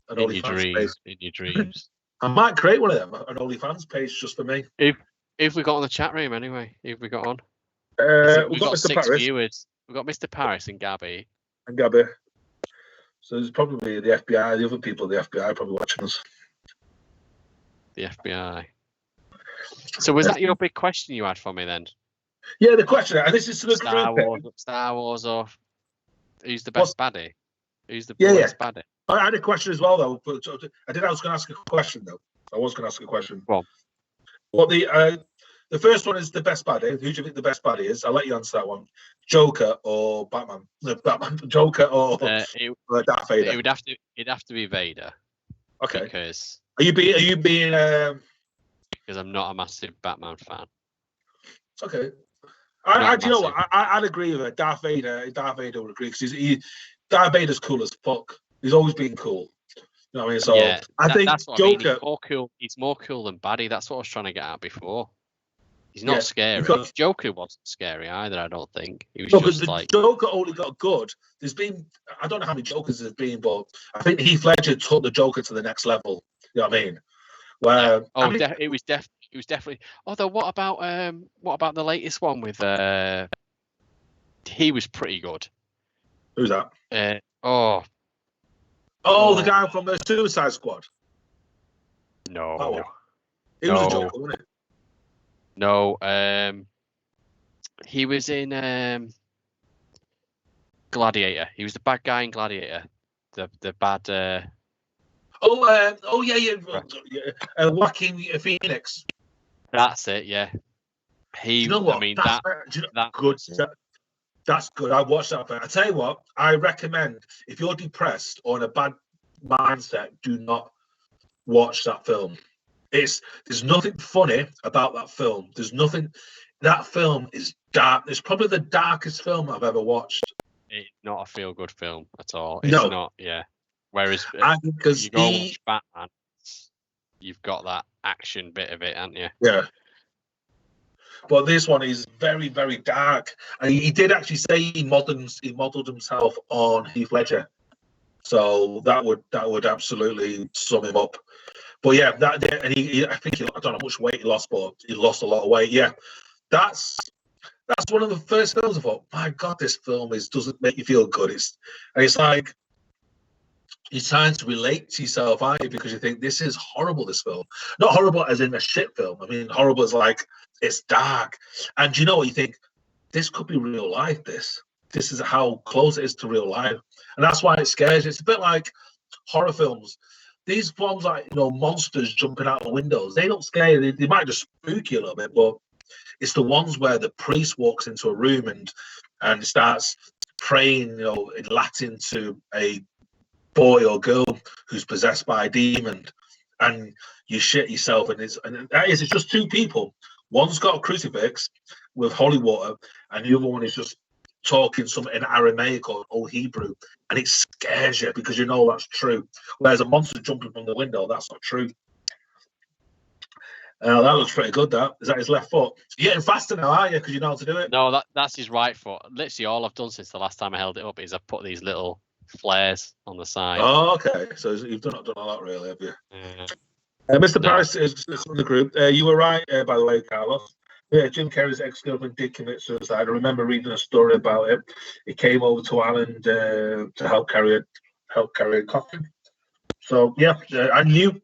An in your OnlyFans dreams, page. in your dreams. I might create one of them, an OnlyFans page just for me. If we got on the chat room anyway, if we got on. We've got Mr. 6 Paris viewers. We've got Mr. Paris and Gabby. and Gabby. So there's probably the FBI, the other people of the FBI probably watching us. The FBI. So was that your big question you had for me then? Yeah, the question, and this is to the Star Wars or who's the best baddie? Who's the best baddie? I had a question as well, though. But I was going to ask a question, though. I was going to ask a question. Well, what the first one is the best baddie. Who do you think the best baddie is? I'll let you answer that one. Joker or Batman? No, Batman. Joker or Darth Vader? It'd have to be Vader. Okay. Because are you being? Because I'm not a massive Batman fan. Okay. Do you know what? I'd agree with it. Darth Vader would agree, because Darth Vader's cool as fuck. He's always been cool. You know what I mean? So yeah, I think that's what Joker. I mean. He's more cool than baddie. That's what I was trying to get at before. He's not scary. Because Joker wasn't scary either. I don't think he was just like Joker only got good. There's been, I don't know how many Jokers there's been, but I think Heath Ledger took the Joker to the next level. You know what I mean? Where it was definitely. Although what about the latest one with he was pretty good. Who's that? The guy from the Suicide Squad. No. He was a Joker, wasn't it? No. He was in Gladiator. He was the bad guy in Gladiator. The bad. Joaquin Phoenix. That's it. Yeah. You know what? I mean, that's good. That's good. I watched that. I tell you what, I recommend if you're depressed or in a bad mindset, do not watch that film. There's nothing funny about that film. There's nothing. That film is dark. It's probably the darkest film I've ever watched. It's not a feel-good film at all. It's not. Yeah. Whereas because you go watch Batman, you've got that action bit of it, haven't you? Yeah. But this one is very, very dark, and he did actually say he modelled himself on Heath Ledger, so that would absolutely sum him up. But yeah, I think I don't know how much weight he lost, but he lost a lot of weight. Yeah, that's one of the first films I thought, my God, this film doesn't make you feel good. It's like you're trying to relate to yourself, aren't you? Because you think this is horrible. This film, not horrible as in a shit film. I mean, horrible as like it's dark. And you know what? You think this could be real life. This is how close it is to real life, and that's why it scares you. It's a bit like horror films. These films, like monsters jumping out the windows, they don't scare you. They might just spook you a little bit, but it's the ones where the priest walks into a room and starts praying, in Latin to a boy or girl who's possessed by a demon, and you shit yourself. And it's just two people. One's got a crucifix with holy water, and the other one is just talking something in Aramaic or Old Hebrew, and it scares you because you know that's true. Whereas a monster jumping from the window, that's not true. That looks pretty good. Is that his left foot? You're getting faster now, aren't you? Because you know how to do it. No, that's his right foot. Literally, all I've done since the last time I held it up is I've put these little flares on the side. Oh, okay. So you've done a lot, really, have you? Mr. No. Paris is from the group. You were right, by the way, Carlos. Yeah, Jim Carrey's ex-girlfriend did commit suicide. I remember reading a story about it. He came over to Ireland to help carry a coffin. So yeah, I knew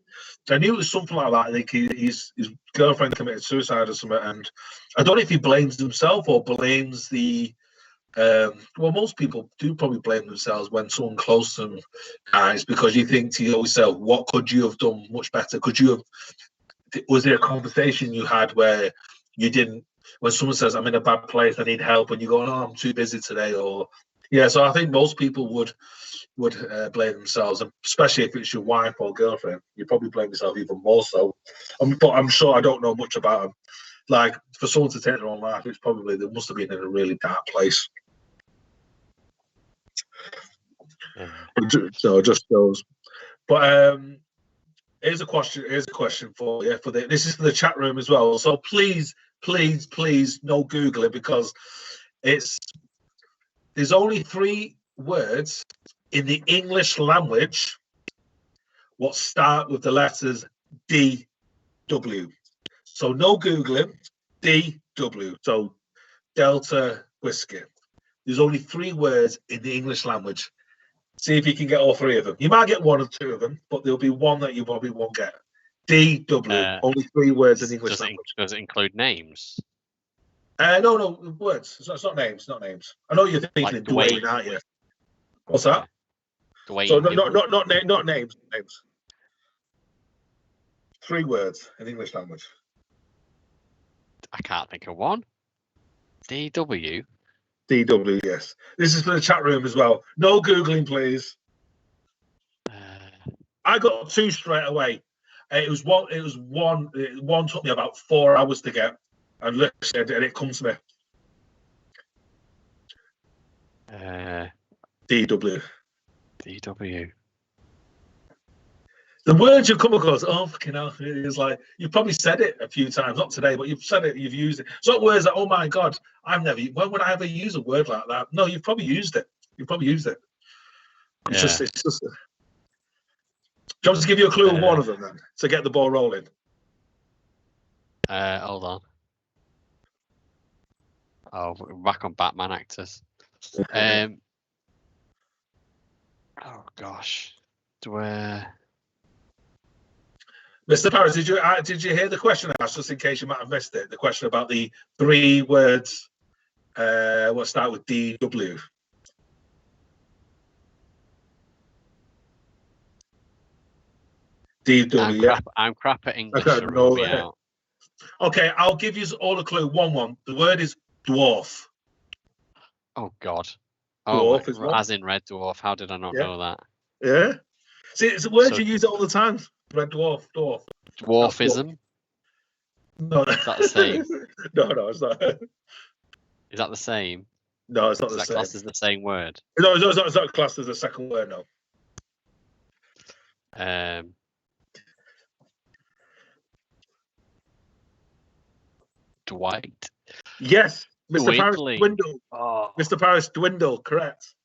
it was something like that. I think his girlfriend committed suicide or something, and I don't know if he blames himself or blames the. Well, most people do probably blame themselves when someone close to them dies, because you think to yourself, what could you have done much better? Was there a conversation you had where you didn't, when someone says, I'm in a bad place, I need help, and you go, no, I'm too busy today, or yeah, so I think most people would blame themselves, and especially if it's your wife or girlfriend, you probably blame yourself even more so. But I'm sure I don't know much about them. Like, for someone to take their own life, it's probably, they must have been in a really dark place. So just those. But here's a question for you. This is for the chat room as well. So please, no Google it, because there's only 3 words in the English language what start with the letters DW. So no Googling, DW. So Delta Whiskey. There's only 3 words in the English language. See if you can get all 3 of them. You might get 1 or 2 of them, but there'll be one that you probably won't get. DW. Only 3 words in English language. Does it include names? No, words. It's not names. Not names. I know you're thinking like of Dwayne, aren't you? What's that? Dwayne. So not names. Names. 3 words in English language. I can't think of one. DW. DW, yes. This is for the chat room as well. No Googling, please. I got 2 straight away. It was one. One took me about 4 hours to get, and it comes to me. DW. DW. The words you come across, oh fucking hell, it's like you've probably said it a few times, not today, but you've said it, you've used it. It's not words that, oh my god, when would I ever use a word like that? No, you've probably used it. It's just. Do you want me to give you a clue of one of them then, to get the ball rolling? Hold on. Oh, we're back on Batman actors. Oh gosh, Mr. Paris, did you hear the question I asked, just in case you might have missed it? The question about the 3 words what start with DW. DW. I'm crap at English. Okay, okay, I'll give you all a clue. One. The word is dwarf. Oh God. Dwarf is one. As in Red Dwarf. How did I not know that? Yeah. See, it's a word you use it all the time. Red dwarf. Dwarfism. No. Is that the same? No, it's not. Is that the same? No, it's not the same. Is that classed as the same word? No, it's not classed as a second word. No. Dwight. Yes, Mr. Paris Dwindle. Oh. Mr. Paris Dwindle, correct.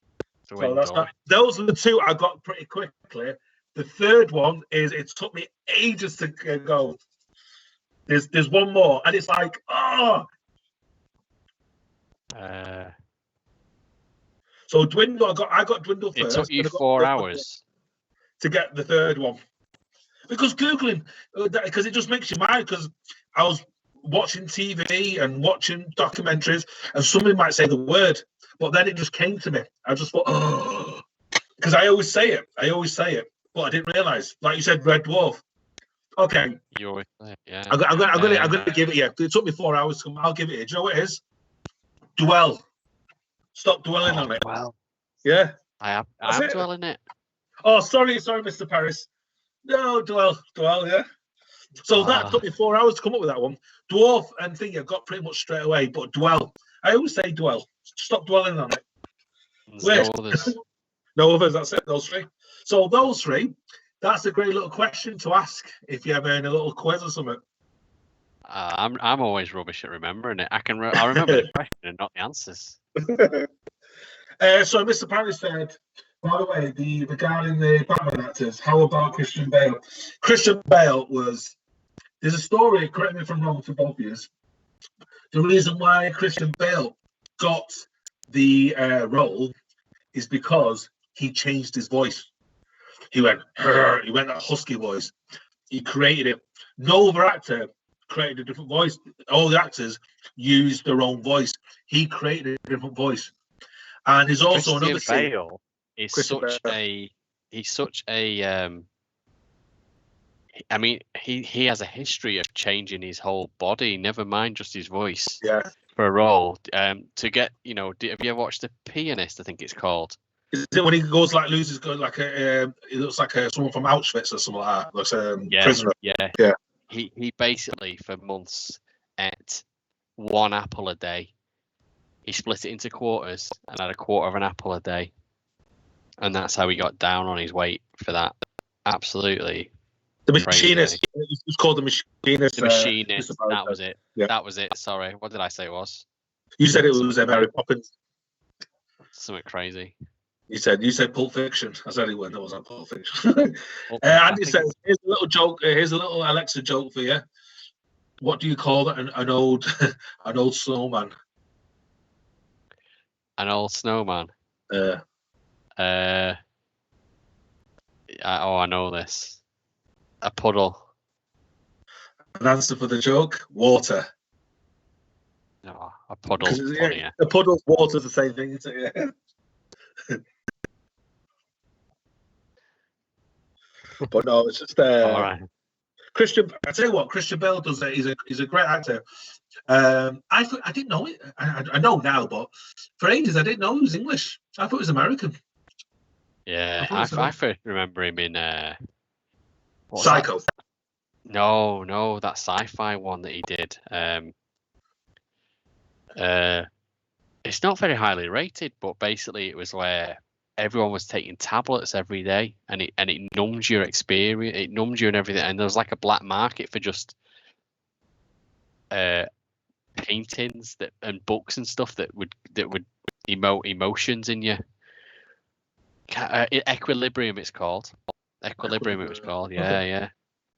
Dwindle. So those are the 2 I got pretty quickly. The 3rd one is, it took me ages to go. There's one more, and it's like, oh. So Dwindle, I got Dwindle first. It took you 4 hours to get the 3rd one, because Googling, because it just makes you mad. Because I was watching TV and watching documentaries, and somebody might say the word, but then it just came to me. I just thought, oh, because I always say it, but I didn't realize. Like you said, Red Dwarf. Okay. You always say it, yeah. I'm gonna give it. Yeah, it took me 4 hours to come. I'll give it. Do you know what it is? Dwell. Stop dwelling on it. Well. Yeah. I'm dwelling it. Oh, sorry, Mr. Paris. No, dwell. Yeah. So that took me 4 hours to come up with that one. Dwarf and thing I got pretty much straight away, but dwell. I always say dwell. Stop dwelling on it. No others. No others. That's it. Those 3. So those 3. That's a great little question to ask if you're ever in a little quiz or something. I'm always rubbish at remembering it. I remember the question and not the answers. So Mr. Paris said By the way, regarding the Batman actors, how about Christian Bale? Christian Bale was. There's a story. Correct me if I'm wrong, for both of you. The reason why Christian Bale got the role is because he changed his voice. He went that husky voice. He created it. No other actor created a different voice. All the actors used their own voice. He created a different voice. And there's also another scene. Bale is such a. He's such a. I mean, he has a history of changing his whole body. Never mind just his voice. Yeah. For a role, to get have you ever watched The Pianist? I think it's called. Is it when he goes like loses like it looks like someone from Auschwitz or something like that? Looks prisoner. Yeah. He basically for months ate one apple a day. He split it into quarters and had a quarter of an apple a day, and that's how he got down on his weight for that. Absolutely. The Machinist. It's called The Machinist. The Machinist. That was it. Yeah. That was it. Sorry. What did I say it was? You said it was Mary Poppins. Something crazy. You said Pulp Fiction. I said it when that wasn't Pulp Fiction. Andy says, here's a little joke. Here's a little Alexa joke for you. What do you call that? An old snowman. An old snowman. I know this. A puddle. An answer for the joke: water. No, a puddle's funnier. A puddle's water's the same thing, isn't it? Yeah. But no, it's just all right. Christian. I tell you what, Christian Bale does it. He's a great actor. I didn't know it. I know now, but for ages I didn't know he was English. I thought he was American. Yeah, I first remember him in Psycho. No, that sci-fi one that he did. It's not very highly rated, but basically it was where everyone was taking tablets every day, and it numbs your experience, it numbs you and everything, and there was like a black market for just paintings and books and stuff that would emote emotions in you. Equilibrium, it's called. Equilibrium, it was called. Yeah, Okay. yeah.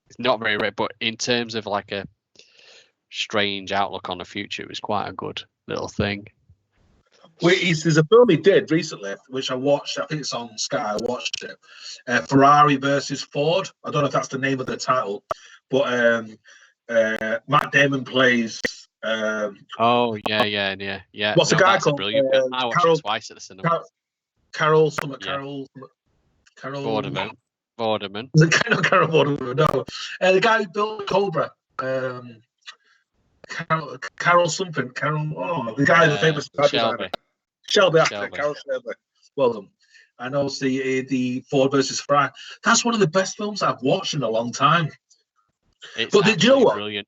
It's not very rare, but in terms of like a strange outlook on the future, it was quite a good little thing. There's a film he did recently, which I watched. I think it's on Sky. I watched it. Ferrari versus Ford. I don't know if that's the name of the title, but Matt Damon plays. Oh yeah. What's the guy called? Brilliant. I watched it twice at the cinema. Carol. Vorderman. Is it kind of Carol Vorderman? No. The guy who built Cobra. Carol something. The guy, the famous Shelby. Carol Shelby. Well done. And also the Ford versus Ferrari. That's one of the best films I've watched in a long time. But do you know what? Brilliant.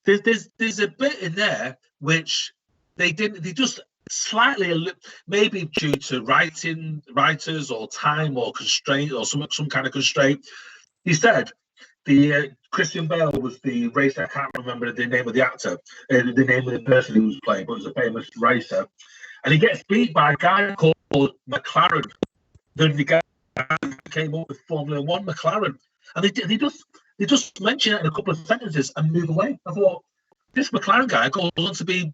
There's a bit in there which they just slightly, maybe due to writers or time or constraint or some kind of constraint. He said the Christian Bale was the racer. I can't remember the name of the actor, the name of the person who was playing, but it was a famous racer. And he gets beat by a guy called McLaren. The guy who came up with Formula One, McLaren. And they just mention it in a couple of sentences and move away. I thought, this McLaren guy goes on to be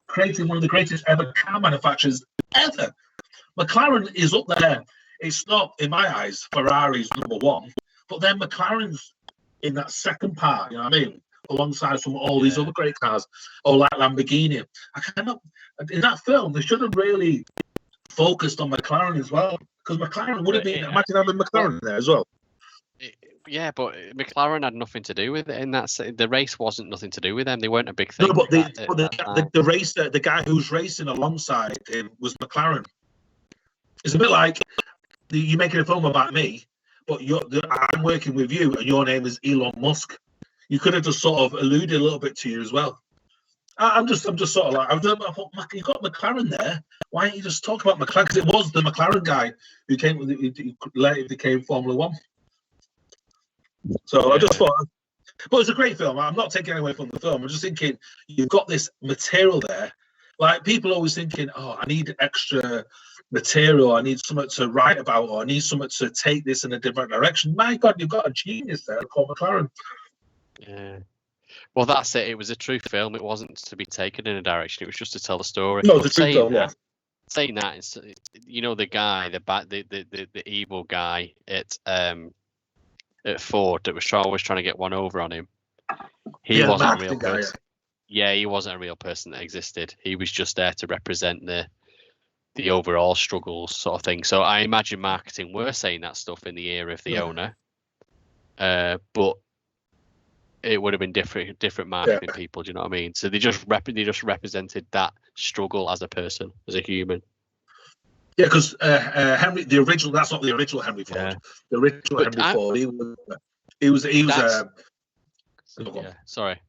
creating one of the greatest ever car manufacturers ever. McLaren is up there. It's not, in my eyes, Ferrari's number one, but then McLaren's in that second part, you know what I mean? Alongside all these other great cars, or like Lamborghini. In that film, they should have really focused on McLaren as well, because McLaren would have been, imagine having McLaren there as well. Yeah, but McLaren had nothing to do with it, and the race wasn't nothing to do with them. They weren't a big thing. No, but the racer, the guy who's racing alongside him was McLaren. It's a bit like you making a film about me, but I'm working with you, and your name is Elon Musk. You could have just sort of alluded a little bit to you as well. I'm just sort of like, I thought, you got McLaren there. Why don't you just talk about McLaren? Because it was the McLaren guy who later became Formula One. So I just thought, but it's a great film. I'm not taking away from the film. I'm just thinking you've got this material there. Like people always thinking, oh, I need extra material. I need something to write about, or I need something to take this in a different direction. My God, you've got a genius there, Paul McLaren. Yeah. Well, that's it. It was a true film. It wasn't to be taken in a direction. It was just to tell the story. No, But the truth, though, yeah. saying that, you know, the guy, the evil guy at Ford that was always trying to get one over on him. He wasn't a real person. Yeah, he wasn't a real person that existed. He was just there to represent the overall struggles, sort of thing. So I imagine marketing were saying that stuff in the ear of the owner, but it would have been different marketing people. Do you know what I mean? So they just represented that struggle as a person, as a human. Yeah, because Henry, the original, that's not the original Henry Ford. Yeah. The original Henry Ford, he was. Yeah, sorry.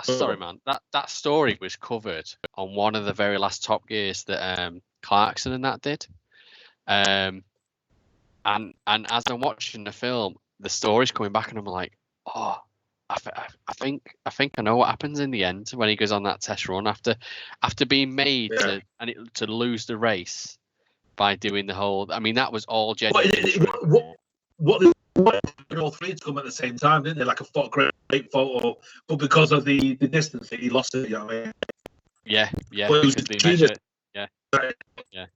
Sorry, man. That story was covered on one of the very last Top Gears that Clarkson and that did. And as I'm watching the film, the story's coming back, and I'm like, oh, I think I know what happens in the end when he goes on that test run after being made to lose the race by doing the whole. I mean, that was all genuine. What all three to come at the same time, didn't they? Like a great photo, but because of the distance, he lost it. You know what I mean? Yeah. But it was yeah.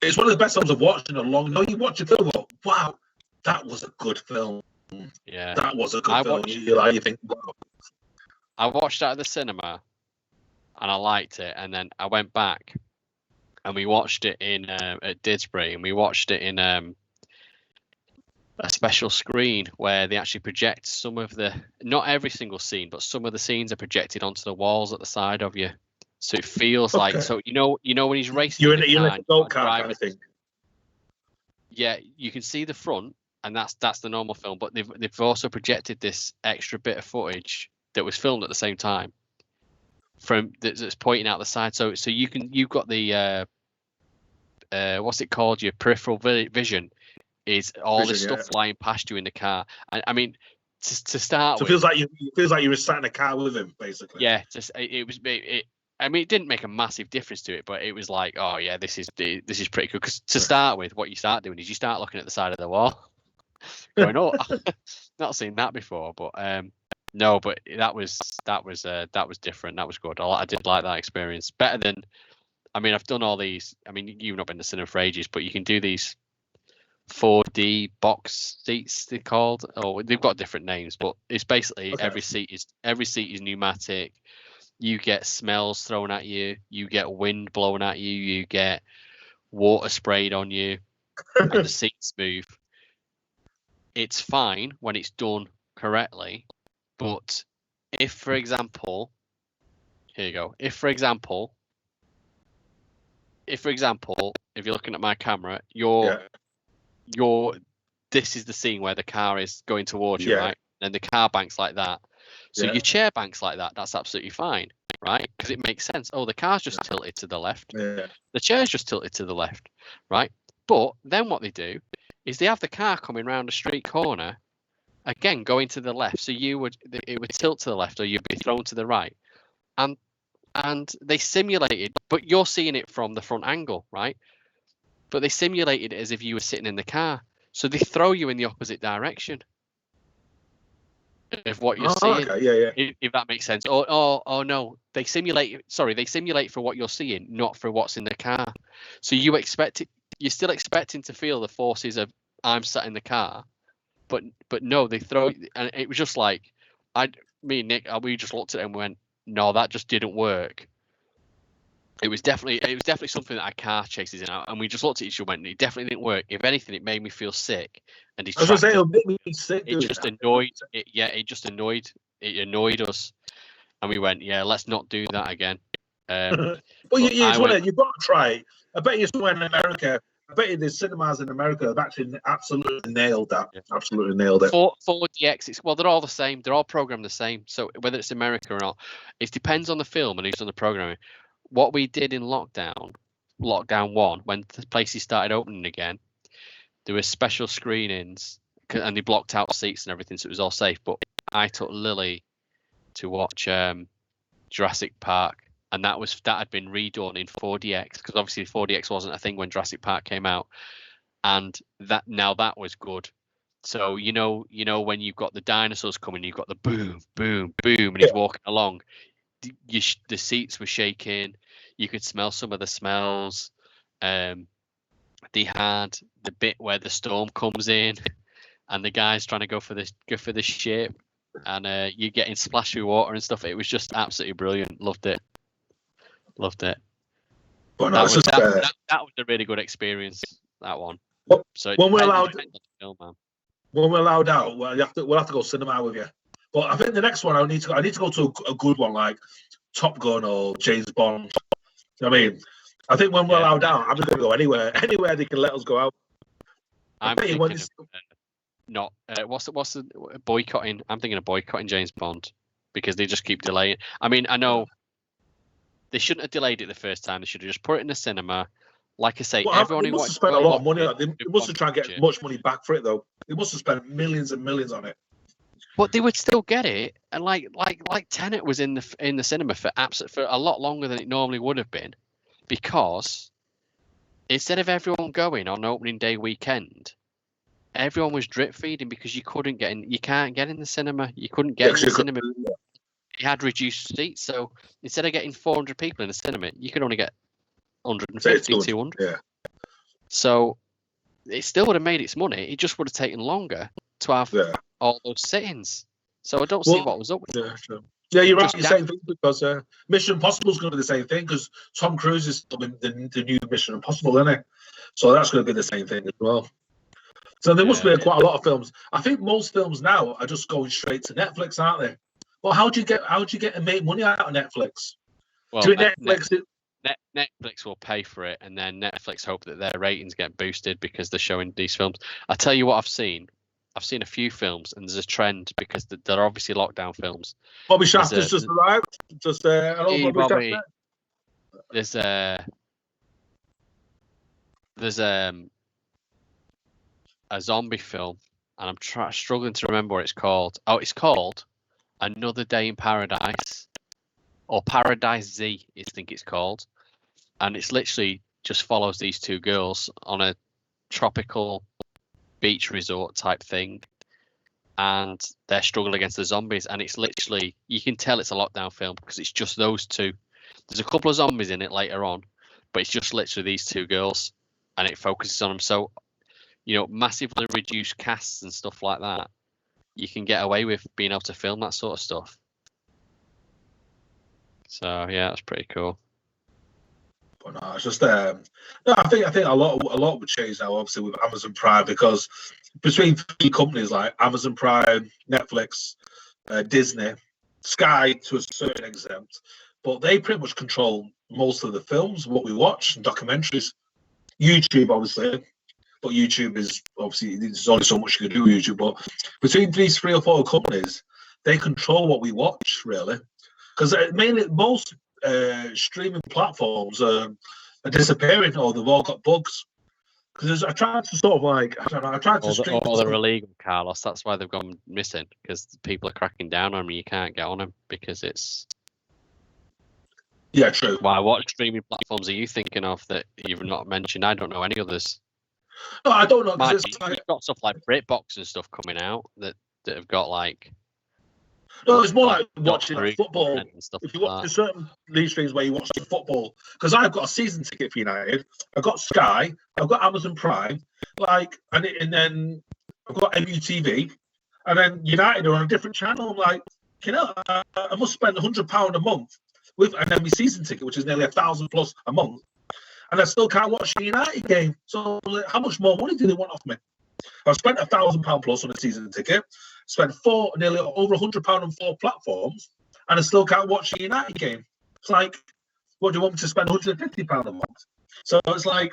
It's one of the best films I've watched in a long. No, you watch a film, wow, that was a good film. Yeah, that was a good film. You think, wow. I watched that at the cinema, and I liked it, and then I went back, and we watched it in at Didsbury, and we watched it in a special screen where they actually project some of not every single scene, but some of the scenes are projected onto the walls at the side of you, so it feels like you know when he's racing. You're in a go-kart kind of thing. Yeah, you can see the front, and that's the normal film, but they've also projected this extra bit of footage that was filmed at the same time that's pointing out the side. So you've got the what's it called? Your peripheral vision is all this stuff flying past you in the car. I mean, to start with, it feels like you were sat in a car with him, basically. Yeah, I mean, it didn't make a massive difference to it, but it was like, oh yeah, this is pretty cool. Because to start with, what you start doing is you start looking at the side of the wall, going, oh, not seen that before. But no, but that was different. That was good. I did like that experience better than. I mean, I've done all these. I mean, you've not been to cinema for ages, but you can do these 4D box seats, they're called. Oh, they've got different names, but it's basically every seat is pneumatic. You get smells thrown at you, you get wind blown at you, you get water sprayed on you, and the seats move. It's fine when it's done correctly, but if, for example, here you go. If, for example, if you're looking at my camera, this is the scene where the car is going towards you, right? And the car banks like that. So your chair banks like that. That's absolutely fine, right? Because it makes sense. Oh, the car's just tilted to the left. Yeah. The chair's just tilted to the left, right? But then what they do is they have the car coming round a street corner, again going to the left. So it would tilt to the left, or you'd be thrown to the right, and they simulated. But you're seeing it from the front angle, right? But they simulated it as if you were sitting in the car. So they throw you in the opposite direction of what you're seeing. Okay. If that makes sense. Oh no, they simulate for what you're seeing, not for what's in the car. So you're still expecting to feel the forces of I'm sat in the car, but no, they throw, and it was just like me and Nick, we just looked at it and went, no, that just didn't work. It was definitely something that our car chases in, and we just looked at each other and went, it definitely didn't work. If anything, it made me feel sick. And I was gonna say, it'll make me sick. It just annoyed. It annoyed us, and we went, yeah, let's not do that again. Well, you've got to try it. I bet you somewhere in America. I bet you there's cinemas in America have actually absolutely nailed that. Yeah. Absolutely nailed it. 4DX, well, they're all the same. They're all programmed the same. So whether it's America or not, it depends on the film and who's on the programming. What we did in lockdown 1, when the places started opening again, there were special screenings and they blocked out seats and everything, so it was all safe. But I took Lily to watch Jurassic Park and that had been redone in 4DX, because obviously 4DX wasn't a thing when Jurassic Park came out, and that was good. So you know when you've got the dinosaurs coming, you've got the boom, boom, boom, and he's walking along. The seats were shaking. You could smell some of the smells. They had the bit where the storm comes in, and the guy's trying to go for the ship, and you're getting splashed with water and stuff. It was just absolutely brilliant. Loved it. But that no, was a really good experience. That one. So when we're allowed, film, man. when we're allowed out, we'll have to go cinema with you. But I think the next one I need to go to a good one like Top Gun or James Bond. You know what I mean? I think when we're allowed out, I'm just going to go anywhere they can let us go out. I'm thinking of what's the boycotting? I'm thinking of boycotting James Bond because they just keep delaying. I mean, I know they shouldn't have delayed it the first time. They should have just put it in the cinema. Like I say, everyone must have spent a lot of money. They must have tried to get much money back for it, though. They must have spent millions and millions on it. But they would still get it, and like Tenet was in the cinema for a lot longer than it normally would have been, because instead of everyone going on opening day weekend, everyone was drip feeding because you couldn't get in. You can't get in the cinema. You couldn't get in the cinema. You had reduced seats, so instead of getting 400 people in the cinema, you could only get 150, 200. Yeah. So it still would have made its money. It just would have taken longer to have all those sittings. So I don't see what was up with it. Sure. Yeah, you're right. You're saying things because Mission Impossible is going to be the same thing because Tom Cruise is the new Mission Impossible, isn't it? So that's going to be the same thing as well. So there must be quite a lot of films. I think most films now are just going straight to Netflix, aren't they? Well, how do you get and make money out of Netflix? Well, Netflix will pay for it, and then Netflix hope that their ratings get boosted because they're showing these films. I tell you what, I've seen a few films, and there's a trend because they're obviously lockdown films. Bobby Shafter's just arrived. Bobby. There's a zombie film, and I'm struggling to remember what it's called. Oh, it's called Another Day in Paradise, or Paradise Z, I think it's called. And it's literally just follows these two girls on a tropical beach resort type thing, and they're struggling against the zombies. And it's literally, you can tell it's a lockdown film because it's just those two. There's a couple of zombies in it later on, but it's just literally these two girls, and it focuses on them. So, massively reduced casts and stuff like that, you can get away with being able to film that sort of stuff. So yeah, that's pretty cool. But no, it's just I think a lot would change now, obviously with Amazon Prime, because between three companies like Amazon Prime, Netflix, Disney, Sky to a certain extent, but they pretty much control most of the films, what we watch, and documentaries. YouTube, obviously, but YouTube is obviously there's only so much you can do with YouTube. But between these 3 or 4 companies, they control what we watch, really, because mainly most streaming platforms are disappearing, or they've all got bugs. Because I tried to sort of like, I don't know, I tried to stream. Or they're illegal, Carlos. That's why they've gone missing, because people are cracking down on them. You can't get on them because it's. Yeah, true. Why? What streaming platforms are you thinking of that you've not mentioned? I don't know any others. No, I don't know. You've got stuff like BritBox and stuff coming out that have got like. No, it's more like watching football. If you watch like certain league streams where you watch the football, because I've got a season ticket for United, I've got Sky, I've got Amazon Prime, and then I've got MUTV, and then United are on a different channel. I'm like, I must spend £100 a month with an ME season ticket, which is nearly £1,000+ a month, and I still can't watch the United game. So, how much more money do they want off me? I've spent £1,000+ on a season ticket, spent nearly over £100 on 4 platforms, and I still can't watch the United game. It's like, what do you want me to spend £150 a month? So it's like,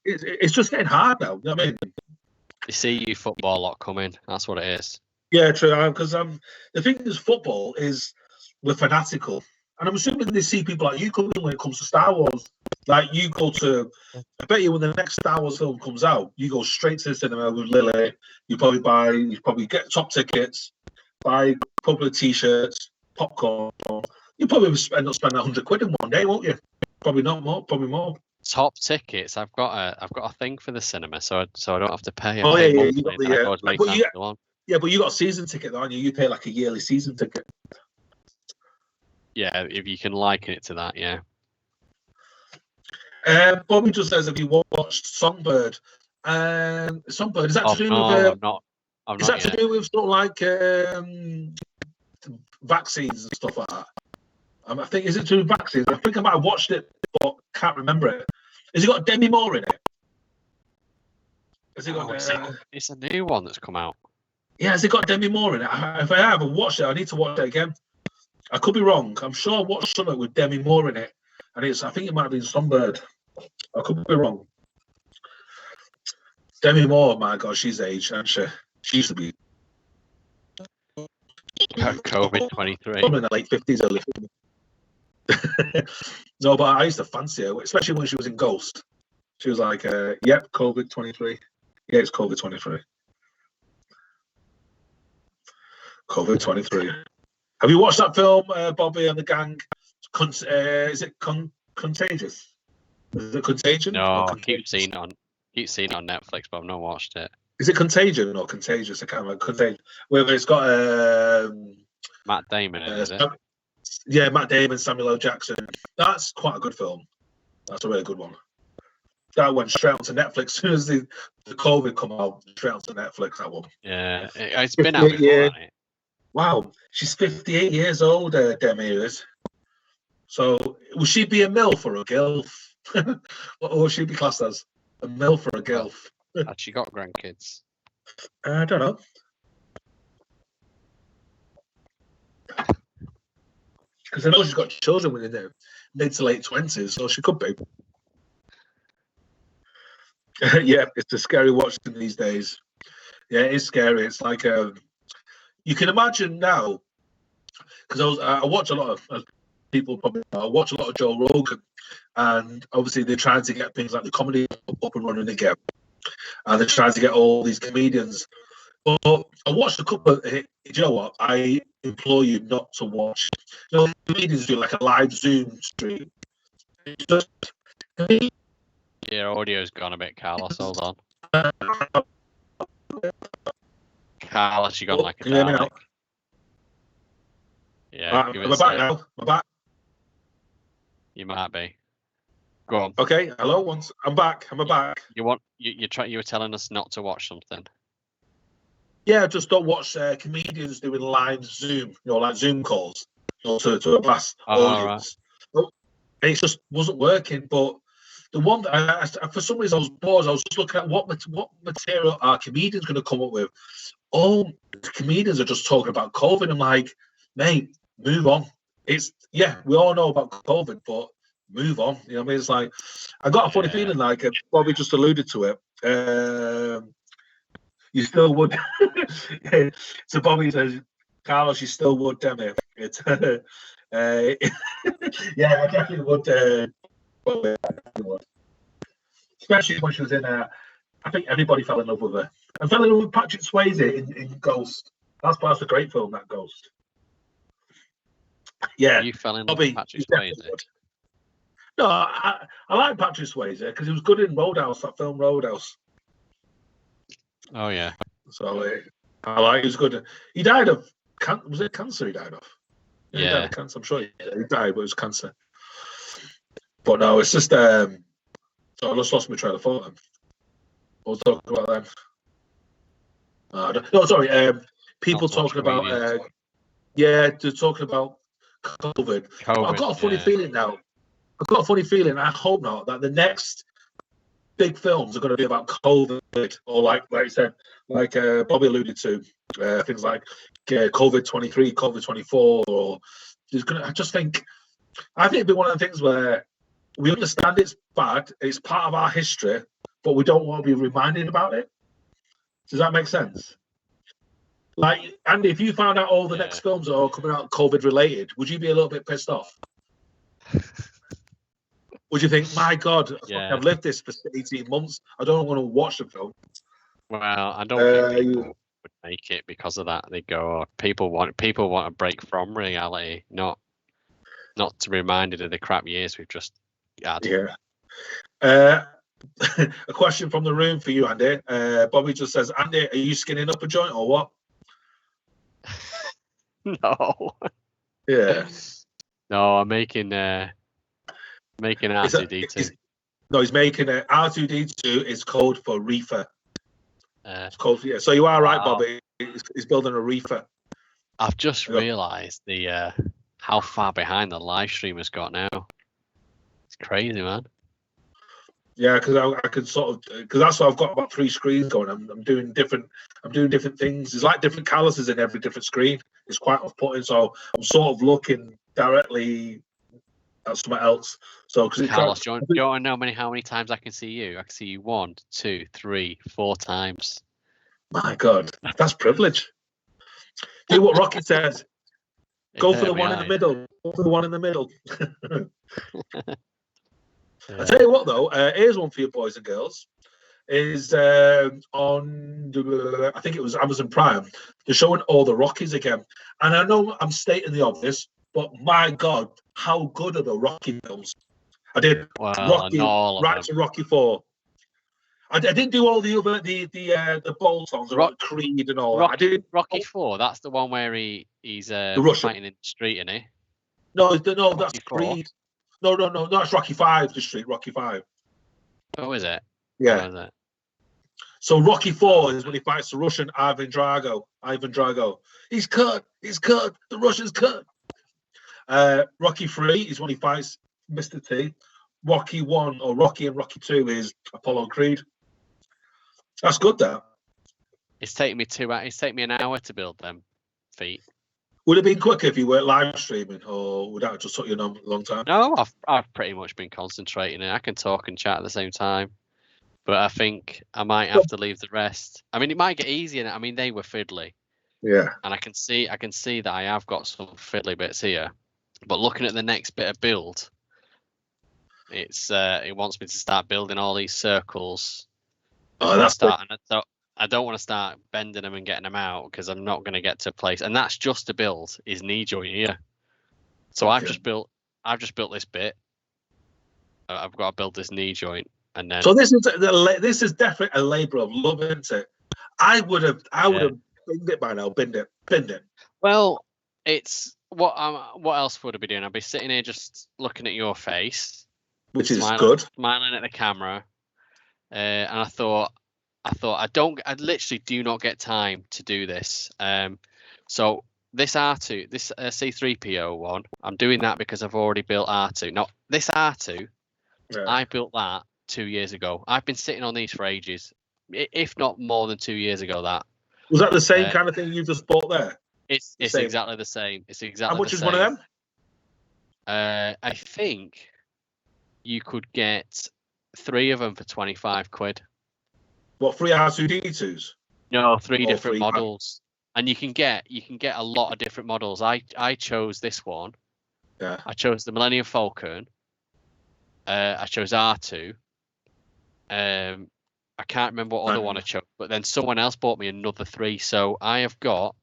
it's just getting hard now. You know what I mean? You see you football lot coming. That's what it is. Yeah, true. Because the thing is, football is we're fanatical, and I'm assuming they see people like you coming when it comes to Star Wars. Like you go to, I bet you when the next Star Wars film comes out, you go straight to the cinema with Lily. You probably get top tickets, buy a couple of T-shirts, popcorn, You probably end up spending £100 in one day, won't you? Probably not more. Probably more. Top tickets. I've got a thing for the cinema, so I don't have to pay. Oh pay yeah, monthly, you got and I go as many times as I want. Yeah, but you got a season ticket, aren't you? You pay like a yearly season ticket. Yeah, if you can liken it to that, yeah. Bobby just says, have you watched Songbird? Songbird, is that to do with? I'm not. Is that to do with sort of like vaccines and stuff like that? I think, is it to do with vaccines? I think I might have watched it, but can't remember it. Has it got Demi Moore in it? Has it got? It's a new one that's come out. Yeah, has it got Demi Moore in it? If I haven't watched it, I need to watch it again. I could be wrong. I'm sure I watched something with Demi Moore in it, and I think it might have been Songbird. I could be wrong. Demi Moore, my God, she's aged, hasn't she? She used to be COVID 23. in the late 50s, early 50s. No, but I used to fancy her, especially when she was in Ghost. She was like, yep, COVID 23. Yeah, it's COVID 23. COVID 23. Have you watched that film, Bobby and the Gang? Is it Contagious? Is it Contagion? No, I keep seeing it on Netflix, but I've not watched it. Is it Contagion or Contagious? I can't remember. Contagion. Where it's got Matt Damon in it, is it? Yeah, Matt Damon, Samuel L. Jackson. That's quite a good film. That's a really good one. That went straight onto Netflix as soon as the COVID come out. Straight onto Netflix. That one. Yeah, it's been out before, hasn't it? Wow, she's 58 years old. Demi is. So will she be a MILF or a GILF? Or will she be classed as a MILF or a GILF? Has she got grandkids? I don't know. Because I know she's got children within their mid to late 20s, so she could be. Yeah, it's a scary watching these days. Yeah, it is scary. It's like you can imagine now, because I watch a lot of people probably know, I watch a lot of Joe Rogan, and obviously they're trying to get things like the comedy up and running again, and they're trying to get all these comedians. But I watched a couple of. You know what? I implore you not to watch. You know, comedians do like a live Zoom stream. Just, your audio's gone a bit, Carlos. Hold on. Carlos, you gone like a Dalek. Yeah, am I back now? Am I back? You might be. Go on. Okay, hello. I'm back. Am I back? You were telling us not to watch something. Yeah, just don't watch comedians doing live Zoom, like Zoom calls, to a vast audience. Right. It just wasn't working. But the one that for some reason I was bored. I was just looking at what material are comedians going to come up with. All the comedians are just talking about COVID. I'm like, mate, move on. We all know about COVID, but move on. You know what I mean? It's like I got a funny feeling, like Bobby just alluded to it. You still would. So Bobby says, Carlos, you still would, Demi. It's, yeah, I definitely would. Especially when she was in. I think everybody fell in love with her. I fell in love with Patrick Swayze in Ghost. That's a great film, that Ghost. Yeah, you fell in love with Patrick Swayze. No, I like Patrick Swayze because he was good in Roadhouse. That film Roadhouse. Oh yeah. So I like. He was good. He died of was it cancer? He died of. Yeah. He died of cancer. I'm sure he died, but it was cancer. But no, it's just. So I just lost my trail of thought. We'll talk about them. No, sorry. People talking about. They're talking about COVID. I've got a funny feeling now. I've got a funny feeling. I hope not that the next big films are going to be about COVID, or like you said, like Bobby alluded to, things like COVID 23, COVID 24, or there's going to. I think it'd be one of the things where we understand it's bad, it's part of our history, but we don't want to be reminded about it. Does that make sense? Like, Andy, if you found out all the next films are all coming out COVID related, would you be a little bit pissed off? Would you think, my God, I've lived this for 18 months. I don't want to watch the film. Well, I don't think people would make it because of that. They go, people want a break from reality, not. not to be reminded of the crap years we've just had. Yeah. A question from the room for you, Andy. Bobby just says, Andy, are you skinning up a joint or what? No. Yeah. No, I'm making R2D2. No, he's making a R2D2 is code for reefer. It's code for, yeah. So you are right, Bobby. He's building a reefer. I've just realised the how far behind the live stream has got now. It's crazy, man. Yeah, because I could sort of because that's why I've got about 3 screens going. I'm doing different things. There's like different calluses in every different screen. It's quite off-putting. So I'm sort of looking directly at something else. So Carlos, do you want to know how many times I can see you? I can see you 1, 2, 3, 4 times. My God, that's privilege. Do what Rocky says. Go for the one in the middle. Go for the one in the middle. Yeah. I tell you what, though, here's one for you, boys and girls. Is on I think it was Amazon Prime. They're showing all the Rockies again, and I know I'm stating the obvious, but my God, how good are the Rocky films? I did Rocky right to Rocky 4. I didn't do all the other the bolt-ons, Creed and all that. I did Rocky 4. That's the one where he's fighting in the street, isn't he? No, that's Creed. No, that's Rocky 5. The street, Rocky 5. Oh, is it? Yeah. Oh, is it? So Rocky 4 is when he fights the Russian Ivan Drago. He's cut. The Russian's cut. Rocky 3 is when he fights Mr. T. Rocky 1 or Rocky and Rocky 2 is Apollo Creed. That's good, that. It's taken me an hour to build them feet. Would it have been quicker if you weren't live streaming, or would that have just took you a long time? No, I've pretty much been concentrating. I can talk and chat at the same time, but I think I might have to leave the rest. I mean, it might get easier. I mean, they were fiddly. Yeah. And I can see that I have got some fiddly bits here, but looking at the next bit of build, it wants me to start building all these circles. Oh, that's I don't want to start bending them and getting them out because I'm not going to get to a place. And that's just to build his knee joint here. So I've just built this bit. I've got to build this knee joint, and then. So this is definitely a labour of love, isn't it? I would have binned it by now. Binned it. Well, it's what else would I be doing? I'd be sitting here just looking at your face, which is good, smiling at the camera, and I thought I literally do not get time to do this. So this R2, this C3PO one, I'm doing that because I've already built R2. Now this R2, I built that 2 years ago. I've been sitting on these for ages, if not more than 2 years ago. That was that the same kind of thing you just bought there? It's exactly the same. It's exactly. How much the is same. one of them? I think you could get 3 of them for 25 quid. What, 3 R2D2s? No, 3 different models, and you can get a lot of different models. I chose this one. Yeah. I chose the Millennium Falcon. I chose R2. I can't remember what other one I chose, but then someone else bought me another 3. So I have got,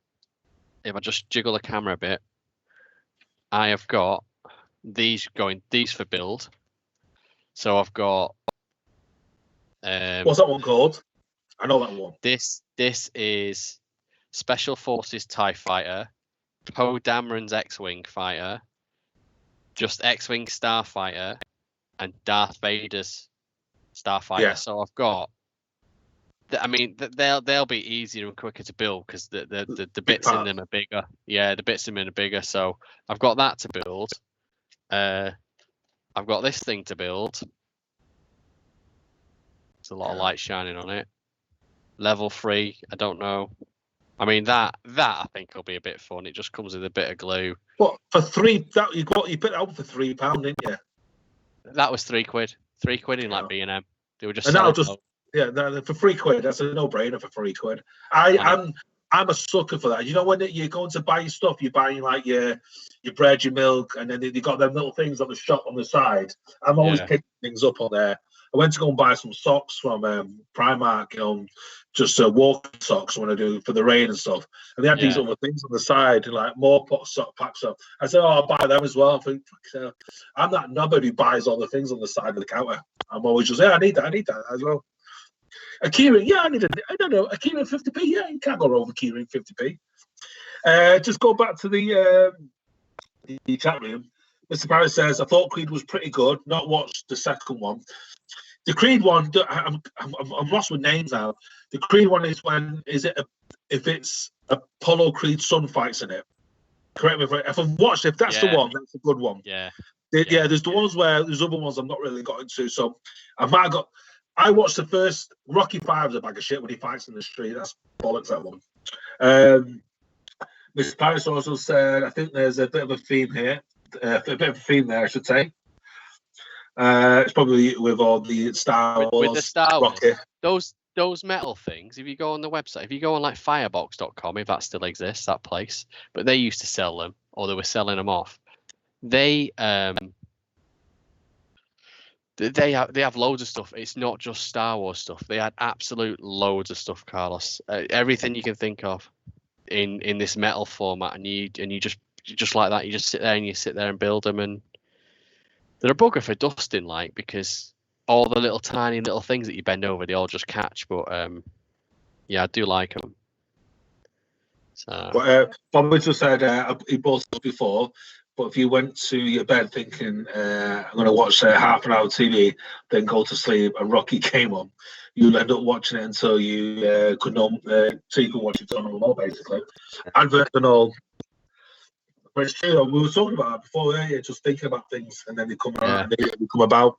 if I just jiggle the camera a bit, I have got these for build. So I've got. What's that one called? I know that one. This is Special Forces TIE Fighter, Poe Dameron's X-Wing fighter, just X-Wing Starfighter, and Darth Vader's Starfighter. Yeah. So I've got. I mean, they'll be easier and quicker to build because the bits in them are bigger. Yeah, the bits in them are bigger. So I've got that to build. I've got this thing to build. There's a lot of light shining on it. Level 3, I don't know. I mean that I think will be a bit fun. It just comes with a bit of glue. What for 3? That you put it out for £3, didn't you? That was £3. £3 in like B&M. They were just. And that'll just for £3. That's a no-brainer for £3. I'm a sucker for that. You know, when you're going to buy your stuff, you're buying like your bread, your milk, and then you got them little things on the shop on the side. I'm always picking things up on there. I went to go and buy some socks from Primark, just walking socks when I do for the rain and stuff. And they had these other things on the side, like more sock packs. So I said, I'll buy them as well. I think, I'm that knobber who buys all the things on the side of the counter. I'm always just, I need that as well. A keyring, I don't know, a keyring 50p, you can't go wrong with a keyring 50p. Just go back to the chat room. Mr. Paris says, I thought Creed was pretty good, not watched the second one. The Creed one, I'm lost with names now. The Creed one is if it's Apollo Creed son fights in it. Correct me if I've watched, if that's the one, that's a good one. There's the ones where there's other ones I've not really got into. So I watched the first Rocky V's a bag of shit when he fights in the street. That's bollocks, that one. Mr. Paris also said, I think there's a bit of a theme here. A bit of a theme there, I should say. It's probably with all the Star Wars. With the Star Wars. Rocky. Those metal things, if you go on the website, if you go on like firebox.com, if that still exists, that place, but they used to sell them, or they were selling them off. They have loads of stuff. It's not just Star Wars stuff. They had absolute loads of stuff, Carlos. Everything you can think of in this metal format, and you just like that. You just sit there and build them, and they're a bugger for dusting, like, because all the little tiny little things that you bend over, they all just catch. But I do like them. So Bobby just said he bought stuff before. But if you went to your bed thinking, I'm going to watch half an hour of TV, then go to sleep, and Rocky came on, you'll end up watching it until you could watch it on more, basically. Advert and all. But it's true, we were talking about that before, just thinking about things, and then they come out, and they come about.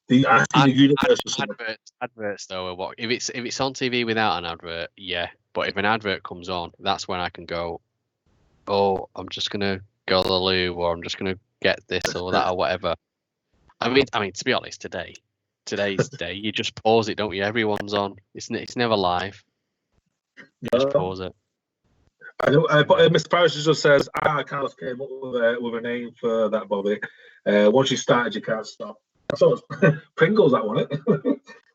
The universe. Adverts though, if it's on TV without an advert, but if an advert comes on, that's when I can go, oh, I'm just going to go to the loo, or I'm just going to get this or that or whatever. I mean, to be honest, today's day, you just pause it, don't you? Everyone's on. It's never live. You just pause it. I know, but Mr. Parrish just says, Carlos came up with a name for that, Bobby. Once you started, you can't stop. So it's Pringles, that one, it?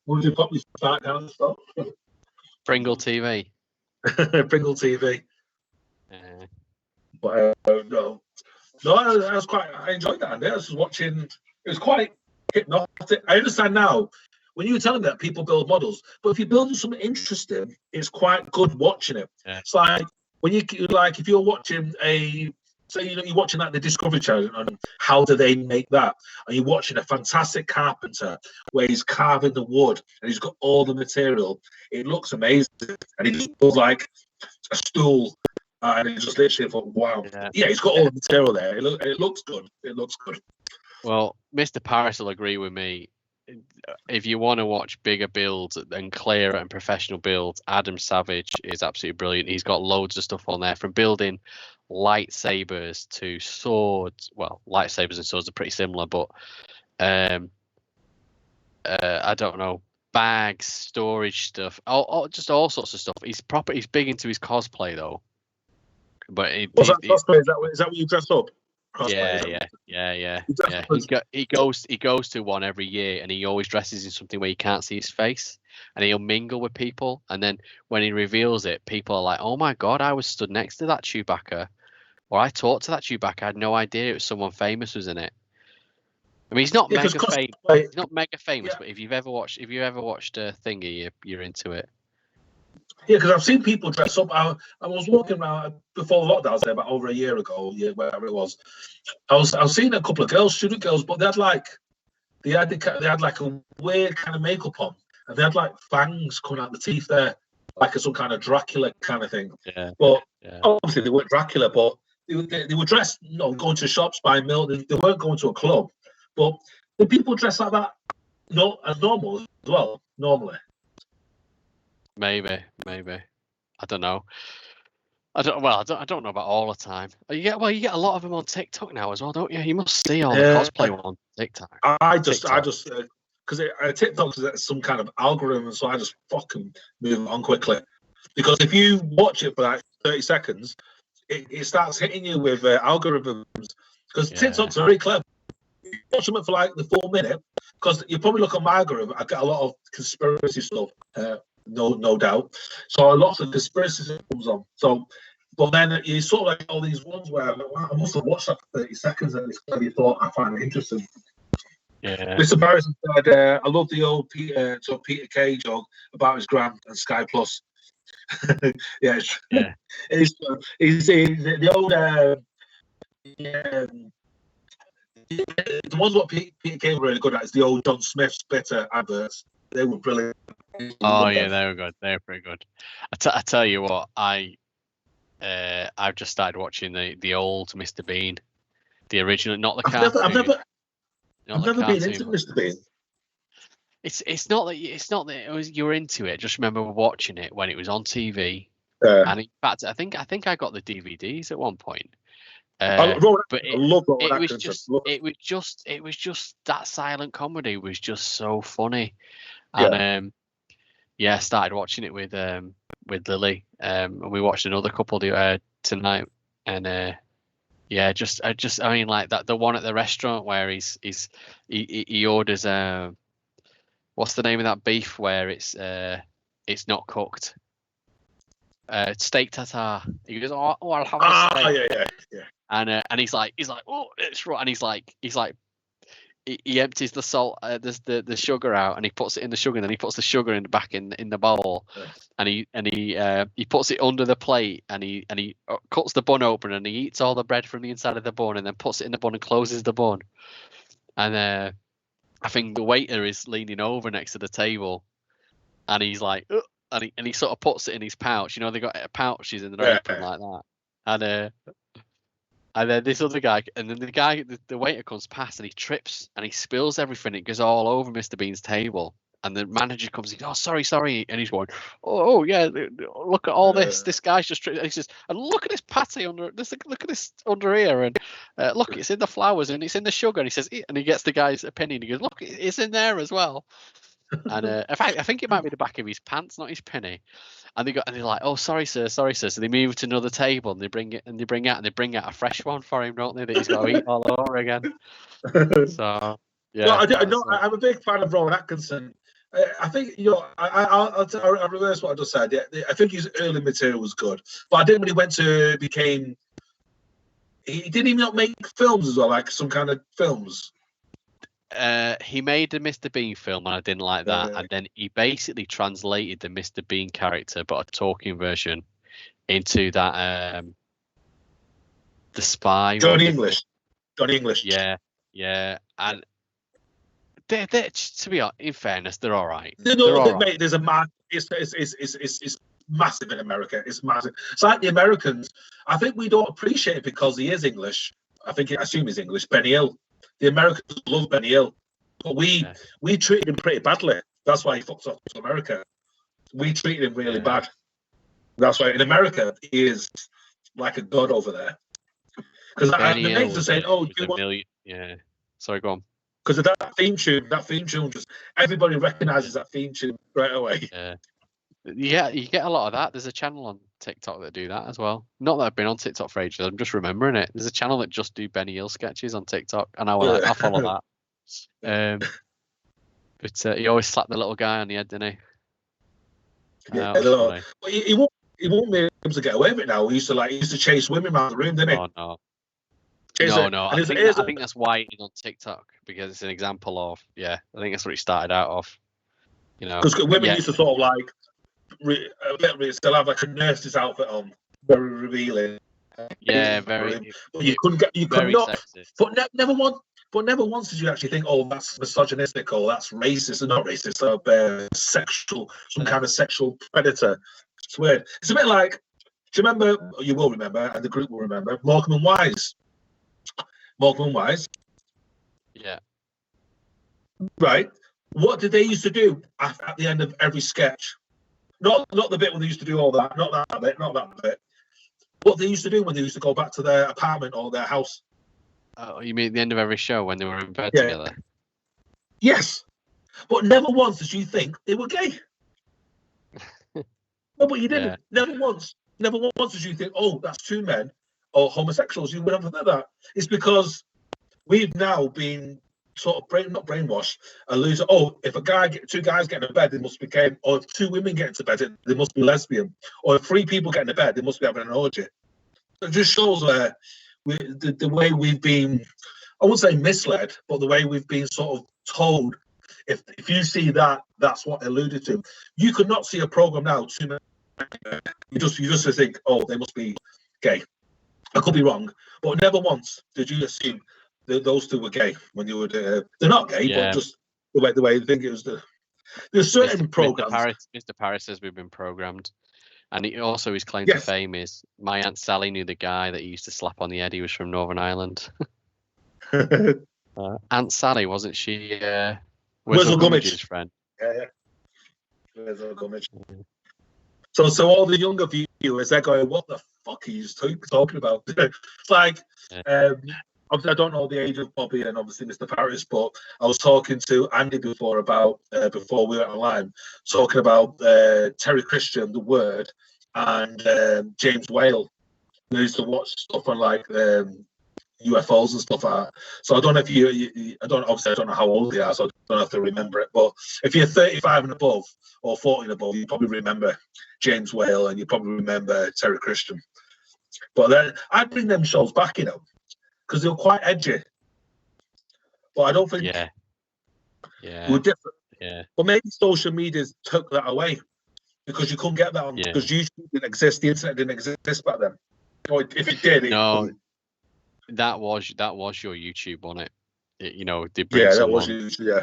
Once you probably start, can't stop. Pringle TV. Pringle TV. But no, I enjoyed that. I was watching. It was quite hypnotic. I understand now when you were telling me that people build models, but if you're building something interesting, it's quite good watching it. Yeah. It's like when if you're watching you're watching the Discovery Channel and how do they make that, and you're watching a fantastic carpenter where he's carving the wood and he's got all the material. It looks amazing, and he just builds like a stool. And it just literally thought, wow. Yeah, he's got all the material there. It looks good. It looks good. Well, Mr. Paris will agree with me. If you want to watch bigger builds and clearer and professional builds, Adam Savage is absolutely brilliant. He's got loads of stuff on there, from building lightsabers to swords. Well, lightsabers and swords are pretty similar, but I don't know, bags, storage stuff, just all sorts of stuff. He's big into his cosplay though. But cosplay? Is that what you dress up? Cosplay, yeah. He goes to one every year, and he always dresses in something where you can't see his face, and he'll mingle with people. And then when he reveals it, people are like, "Oh my god, I was stood next to that Chewbacca, or I talked to that Chewbacca. I had no idea it was someone famous was in it." I mean, he's not mega famous. He's not mega famous, but if you've ever watched a Thingy, you're into it. Yeah, because I've seen people dress up. I was walking around before lockdown, say about over a year ago, whatever it was. I was seeing a couple of girls, student girls, but they had like a weird kind of makeup on, and they had like fangs coming out the teeth there, like some kind of Dracula kind of thing. Yeah. But obviously they weren't Dracula, but they were dressed, going to shops, buying milk. They weren't going to a club. But the people dress like that, as normal as well, normally. Maybe. I don't know. I don't know about all the time. You get a lot of them on TikTok now as well, don't you? You must see all the cosplay on TikTok. I just because TikTok is some kind of algorithm, so I just fucking move on quickly. Because if you watch it for like 30 seconds, it starts hitting you with algorithms. Because TikTok's very clever. watch something for like the full minute, because you probably look at my algorithm, I get a lot of conspiracy stuff, no doubt. So lots of conspiracy stuff comes on. So, but then you sort of like all these ones where I'm like, wow, I must have watched that for 30 seconds and it's clearly thought I find it interesting. Yeah. Mr. Barrison said, I love the old Peter Kay joke about his grand and Sky Plus. Yeah. It's the old the ones what Peter Kay were really good at is the old John Smith Spitter adverts. They were brilliant. Oh yeah, they were good. They were pretty good. I tell you what, I've just started watching the old Mr. Bean, the original, not the cartoon. I've never been cartoon into Mr. Bean. It's not that it was you're into it. Just remember watching it when it was on TV. And in fact, I think I got the DVDs at one point. But it was just that silent comedy was just so funny. And I started watching it with Lily. And we watched another couple tonight. And I mean, like that, the one at the restaurant where he orders what's the name of that beef where it's not cooked? Steak tartare. He goes, oh, I'll have a steak. Yeah. And he's like, oh, it's right. And he's like, he empties the salt, the sugar out, and he puts it in the sugar, and then he puts the sugar back in the bowl, and he puts it under the plate, and he cuts the bun open, and he eats all the bread from the inside of the bun, and then puts it in the bun and closes the bun. And I think the waiter is leaning over next to the table, and he's like, and he sort of puts it in his pouch. You know, they got pouches in the open like that, and then this other guy, and then the waiter comes past and he trips and he spills everything. It goes all over Mr. Bean's table. And the manager comes in, oh, sorry. And he's going, oh yeah, look at all this. This guy's just tripped. And he says, and look at this patty look at this under here. And look, it's in the flowers and it's in the sugar. And he says, and he gets the guy's opinion. He goes, look, it's in there as well. And in fact, I think it might be the back of his pants, not his penny. And they're like, oh, sorry, sir. So they move to another table and they bring out a fresh one for him, don't they? That he's got to eat all over again. So yeah. I'm a big fan of Rowan Atkinson. I think I'll reverse what I just said. Yeah, I think his early material was good, but I think when he went to he didn't even not make films as well, like some kind of films. He made the Mr. Bean film and I didn't like that, and then he basically translated the Mr. Bean character, but a talking version, into that the spy. Johnny English. Yeah, and they're to be honest, in fairness, they're all right. Mate, there's a man. It's massive in America. It's massive. It's like the Americans. I think we don't appreciate it because he is English. I assume he's English. Benny Hill. The Americans love Benny Hill, but we treated him pretty badly. That's why he fucked off to America. We treated him really bad. That's why in America he is like a god over there. Because the mates are saying, "Oh, do you want?" Yeah. Sorry, go on. Because of that theme tune, just everybody recognises that theme tune straight away. Yeah, you get a lot of that. There's a channel on TikTok that do that as well. Not that I've been on TikTok for ages. I'm just remembering it. There's a channel that just do Benny Hill sketches on TikTok, and I follow that. But he always slapped the little guy on the head, didn't he? But he won't be able to get away with it now. He used to chase women around the room, didn't he? Oh no. No. I think that's why he's on TikTok, because it's an example of I think that's what he started out of. You know, because women used to sort of like still have like a nurse's outfit on, very revealing. Yeah, very. But you could not. But never once did you actually think, oh, that's misogynistic or that's racist, or not racist, or sexual, some kind of sexual predator. It's weird. It's a bit like, do you remember? You will remember, and the group will remember. Morecambe and Wise. Yeah. Right. What did they used to do at the end of every sketch? Not the bit when they used to do all that. Not that bit. What they used to do when they used to go back to their apartment or their house. Oh, you mean at the end of every show when they were in bed together? Yes. But never once did you think they were gay. No, but you didn't. Yeah. Never once did you think, oh, that's two men or homosexuals. You would never think that. It's because we've now been sort of not brainwashed, a loser. Oh, if two guys get into bed, they must be gay. Or if two women get into bed, they must be lesbian. Or if three people get into bed, they must be having an orgy. It just shows where the way we've been, I wouldn't say misled, but the way we've been sort of told. If you see that, that's what alluded to. You could not see a program now. You just think, oh, they must be gay. I could be wrong, but never once did you assume that those two were gay when you were. They're not gay, but just the way they think it was. There's certain programs. Mr. Paris says we've been programmed, and his claim to fame is my Aunt Sally knew the guy that he used to slap on the head. He was from Northern Ireland. Aunt Sally, wasn't she? Whistle Gummidge's friend. Yeah. Whistle Gummidge. So all the younger viewers, they're going, "What the fuck are you talking about?" It's like, obviously, I don't know the age of Bobby and obviously Mr. Paris, but I was talking to Andy before about before we went online, talking about Terry Christian, The Word, and James Whale. We used to watch stuff on like UFOs and stuff like that. So I don't know if I don't know how old they are, so I don't have to remember it. But if you're 35 and above or 40 and above, you probably remember James Whale and you probably remember Terry Christian. But then I'd bring them shows back, because they were quite edgy. But I don't think they were different. Yeah. But maybe social media took that away because you couldn't get that on because YouTube didn't exist, the internet didn't exist back then. Or if it did, that was your YouTube, wasn't it? They bring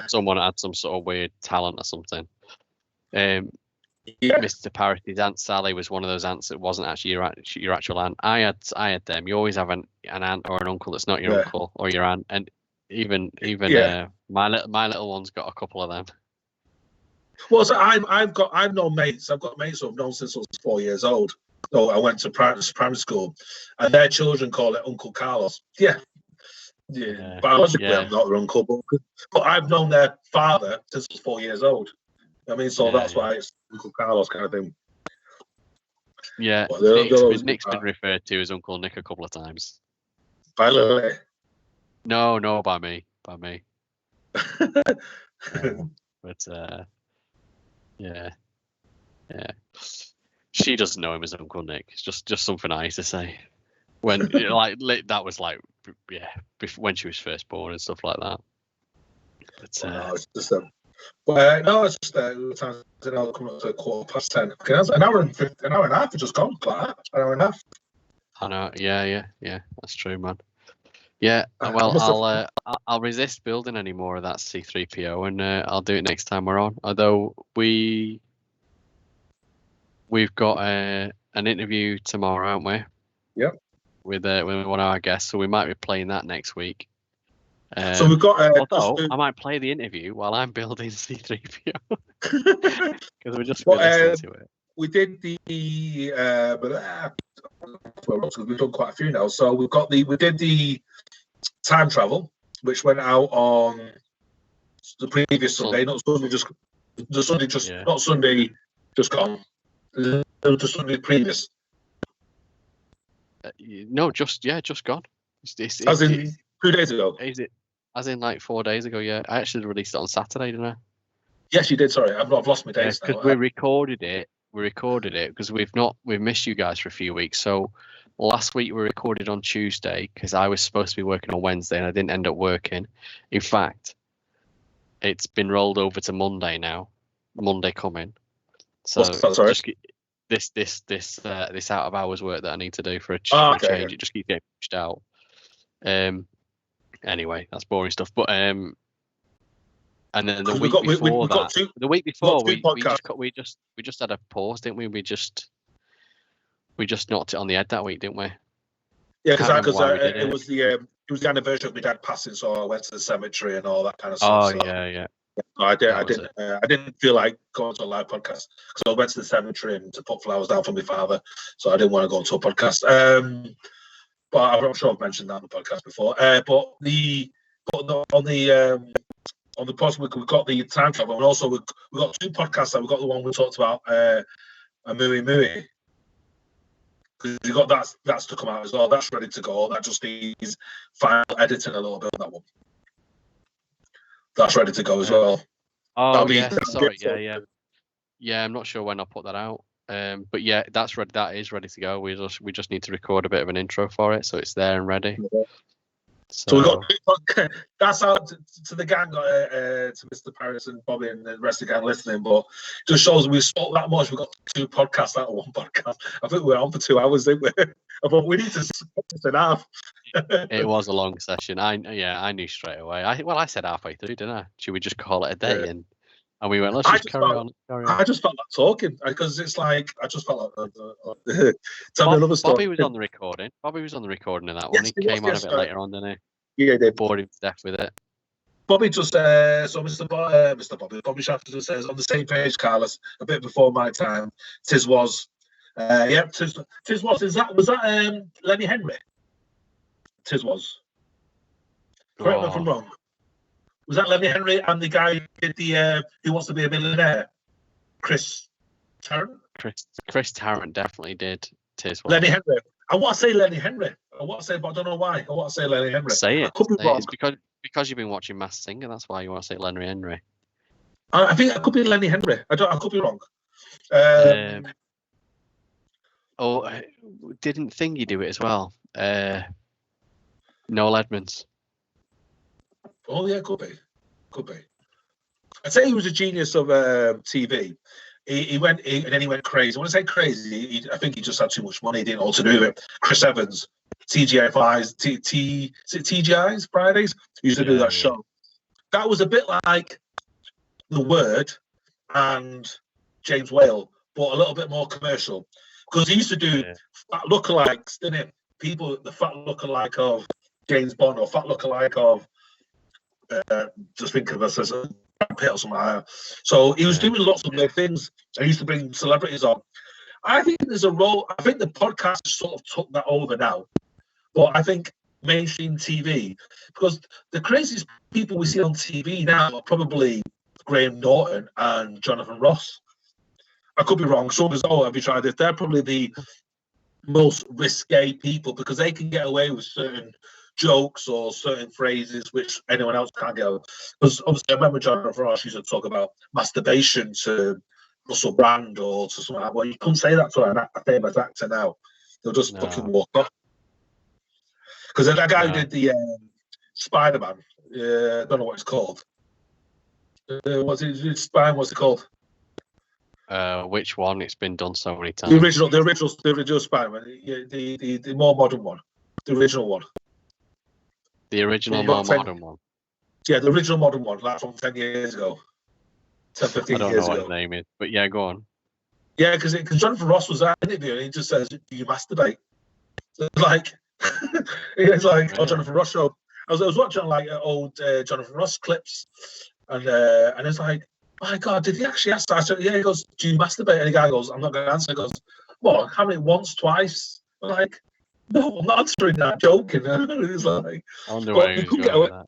someone had some sort of weird talent or something. Mr. Paris' Aunt Sally was one of those aunts that wasn't actually your actual aunt. I had them. You always have an aunt or an uncle that's not your uncle or your aunt, and even my little one's got a couple of them. Well, so I've known mates. I've got mates who I've known since I was 4 years old. So I went to primary school, and their children call it Uncle Carlos. Yeah. Biologically, I'm not their uncle, but I've known their father since I was 4 years old. I mean, so that's why it's Uncle Carlos kind of thing. Yeah, Nick's been referred to as Uncle Nick a couple of times. By Lily? No, by me. Yeah. She doesn't know him as Uncle Nick. It's just something I used to say when that was when she was first born and stuff like that. But it's just no, it's just coming up to 10:15. An hour and a half has just gone. Like that. An hour and a half. I know. Yeah. That's true, man. Yeah. Well, I'll resist building any more of that C3PO, and I'll do it next time we're on. Although we've got an interview tomorrow, haven't we? Yep. With one of our guests, so we might be playing that next week. So we've got. I might play the interview while I'm building C3PO because we're just listening to it. We did we've done quite a few now. So we did the time travel, which went out on the previous Sunday, not Sunday, not Sunday, just gone. The Sunday previous. No, just gone. As in 2 days ago. Is it? As in like 4 days ago, yeah. I actually released it on Saturday, didn't I? Yes, you did. Sorry, I've lost my days. Because we recorded it. Because we've missed you guys for a few weeks. So last week we recorded on Tuesday because I was supposed to be working on Wednesday and I didn't end up working. In fact, it's been rolled over to Monday now. Monday coming. So this out of hours work that I need to do for a change. It just keeps getting pushed out. Anyway, that's boring stuff. But and then the week before we just had a pause, didn't we? We just knocked it on the head that week, didn't we? Yeah, because it was the anniversary of my dad passing, so I went to the cemetery and all that kind of stuff. Oh yeah. No, I didn't feel like going to a live podcast because I went to the cemetery and to put flowers down for my father, so I didn't want to go into a podcast. But I'm sure I've mentioned that on the podcast before. On the podcast we've got the time travel, and also we've got two podcasts. We've got the one we talked about, a Mooey Mooey. because you got that's to come out as well. That's ready to go. That just needs final editing a little bit on that one. That's ready to go as well. Oh yeah, sorry, yeah. I'm not sure when I'll put that out. But yeah, that's ready. That is ready to go. We just need to record a bit of an intro for it, so it's there and ready. So we got that's out to the gang, to Mr. Paris and Bobby and the rest of the gang listening. But it just shows we spoke that much. We got 2 podcasts out of 1 podcast. I think we're on for 2 hours, didn't we? But we need to split this in half. It was a long session. I knew straight away. I said halfway through, didn't I? Should we just call it a day? And we went, let's just carry on. I just felt like talking because it's like I just felt like tell me another story. Bobby was on the recording. Bobby was on the recording of that one. He came on a bit later on, didn't he? Yeah, they bored him to death with it. Bobby just so Mr. Bobby Shafter just says on the same page, Carlos, a bit before my time. Tis was, tis was. Was that Lenny Henry? Tis was. Correct me if I'm wrong. Was that Lenny Henry and the guy who did the Who Wants to Be a Millionaire? Chris Tarrant. Chris Tarrant definitely did. Tis was. Lenny Henry. I want to say Lenny Henry. But I don't know why. I want to say Lenny Henry. Say it. I could be wrong. It's because you've been watching Masked Singer. That's why you want to say Lenny Henry. I think it could be Lenny Henry. I could be wrong. Didn't Thingy do it as well? Noel Edmonds. Oh yeah, could be. I'd say he was a genius of TV. He went and then he went crazy. When I say crazy, I think he just had too much money. He didn't know what to do with it. Chris Evans, TGI's Fridays, he used to do that show. That was a bit like The Word and James Whale, but a little bit more commercial. Because he used to do fat lookalikes, didn't it? People, the fat lookalike of James Bond or fat lookalike of just think of us as a Pitt or something like that. So he was doing lots of weird things. I used to bring celebrities on. I think there's a role. I think the podcast sort of took that over now. But I think mainstream TV, because the craziest people we see on TV now are probably Graham Norton and Jonathan Ross. I could be wrong. Some as oh, have you tried this? They're probably the most risque people because they can get away with certain jokes or certain phrases which anyone else can't get. Because obviously, I remember Jonathan Ross used to talk about masturbation to Russell Brand or to someone. Well, you couldn't say that to a famous actor now. They'll just fucking walk off. Because that guy who did the Spider-Man, I don't know what it's called. What's it called? Which one? It's been done so many times. The original Spider-Man, the more modern one, the original one. The original more modern one. Yeah, the original modern one, like from 10 years ago. 10, 15 years ago. I don't know what his name is, but yeah, go on. Yeah, because Jonathan Ross was at an interview and he just says, "Do you masturbate?" So it's like Jonathan Ross show. I was watching like old Jonathan Ross clips, and it's like, my God, did he actually ask that? I said, yeah. He goes, "Do you masturbate?" And the guy goes, "I'm not going to answer." He goes, "What? How many? Once, twice?" I'm like, "No, I'm not answering that. Joking." It's like, I wonder where he was going with that.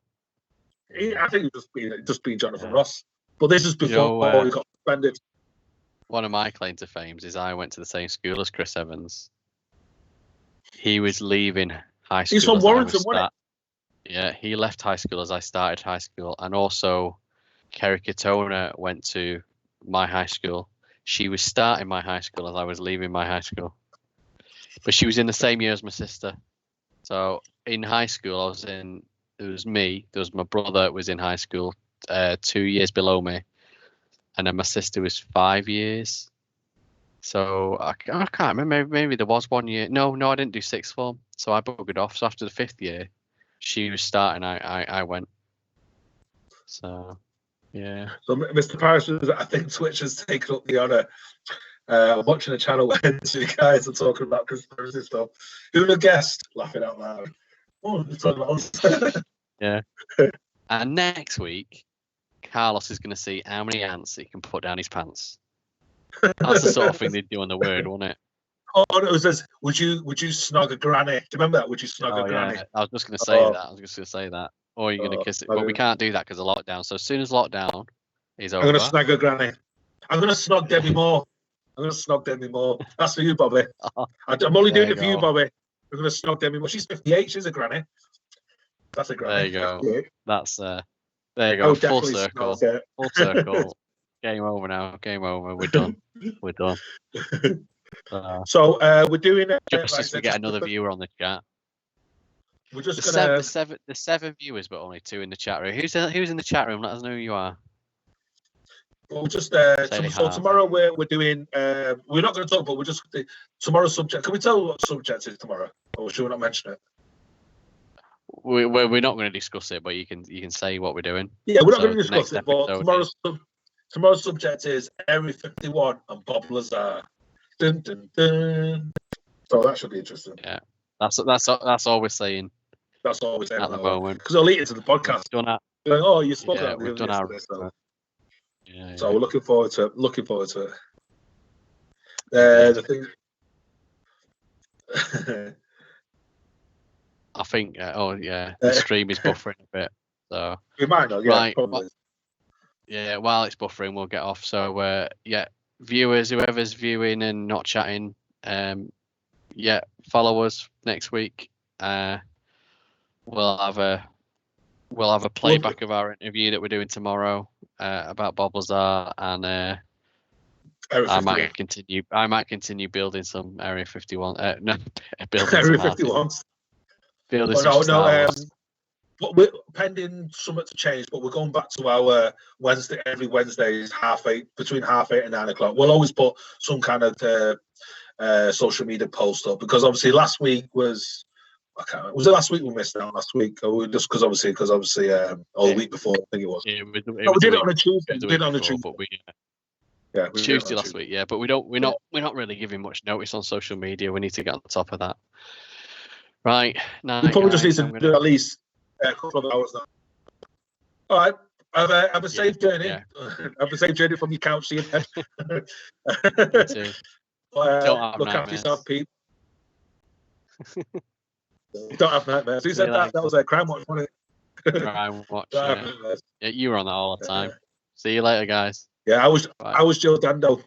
I think it was just being Jonathan Ross. But this is before he got suspended. One of my claims to fame is I went to the same school as Chris Evans. He was leaving high school. He's from Warrington, wasn't he? Yeah, he left high school as I started high school. And also, Kerry Katona went to my high school. She was starting my high school as I was leaving my high school. But she was in the same year as my sister. So in high school, it was me. There was my brother was in high school 2 years below me. And then my sister was 5 years. So I can't remember. Maybe there was 1 year. No, I didn't do sixth form. So I buggered off. So after the 5th year, she was starting. I went. So, yeah. So Mr. Paris, I think Twitch has taken up the honour. I'm watching a channel where two guys are talking about conspiracy stuff. Who would have guessed? Laughing out loud. Oh, yeah. And next week, Carlos is going to see how many ants he can put down his pants. That's the sort of thing they do on the Word, wasn't it? Oh, it was this. Would you snog a granny? Do you remember that? Would you snog a granny? I was just going to say that. Or you're going to kiss it. But we can't do that because of lockdown. So as soon as lockdown is over. I'm going to snag a granny. I'm going to snog Debbie Moore. I'm going to snog Demi Moore. That's for you, Bobby. Oh, I'm only doing there it for you you, go. Bobby. We're going to snog Demi Moore. She's 58. She's a granny. That's a granny. There you go. 58. That's there you Oh, go. Full definitely circle. snog it. Full circle. Game over now. Game over. We're done. We're done. So we're doing it. Just like I as said, we get just another quick- viewer on the chat. We're just The going to. seven viewers, but only 2 in the chat room. Who's in the chat room? Let us know who you are. We'll just Say so hi. tomorrow we're doing. We're not going to talk, but we're just tomorrow's subject. Can we tell what subject is tomorrow, or should we not mention it? We're not going to discuss it, but you can say what we're doing. Yeah, we're not So going to the discuss next it. But episode tomorrow's subject is Area 51 and Bob Lazar. Dun, dun, dun. So that should be interesting. Yeah, that's all we're saying That's all we're saying at the moment. because I'll lead into the podcast. We've done our, Like, oh, you spoke yeah, about we've it done our. yesterday, so. Yeah, So we're looking forward to it. Yeah. The thing. I think. The stream is buffering a bit. So We might not. Yeah, Right, probably. yeah, while it's buffering, we'll get off. So viewers, whoever's viewing and not chatting, follow us next week. We'll have a playback of our interview that we're doing tomorrow about Bob Lazar, and I might continue building some Area 51. Building Area some 51. building Oh, some Star Wars. But we're pending something to change. But we're going back to our Wednesday. Every Wednesday is 8:30, between 8:30 and 9 o'clock. We'll always put some kind of social media post up because obviously last week was. I can't remember. Was it last week we missed out last week? Or just because obviously or the week before I think it was. Yeah, we did it on a Tuesday. We did it on a Tuesday. But we Tuesday last week, yeah. But we're not really giving much notice on social media. We need to get on top of that. Right. We probably just need to do at least a couple of hours now. All right. Have a safe journey. Yeah. Have a safe journey from your couch to your bed. You too. Don't have look after nightmares. yourself, Pete. You don't have nightmares. Who said that? That was a crime watch, wasn't it? Crime watch. Don't have Yeah. nightmares. Yeah, you were on that all the time. See you later, guys. Yeah, I was Bye. Joe Dando.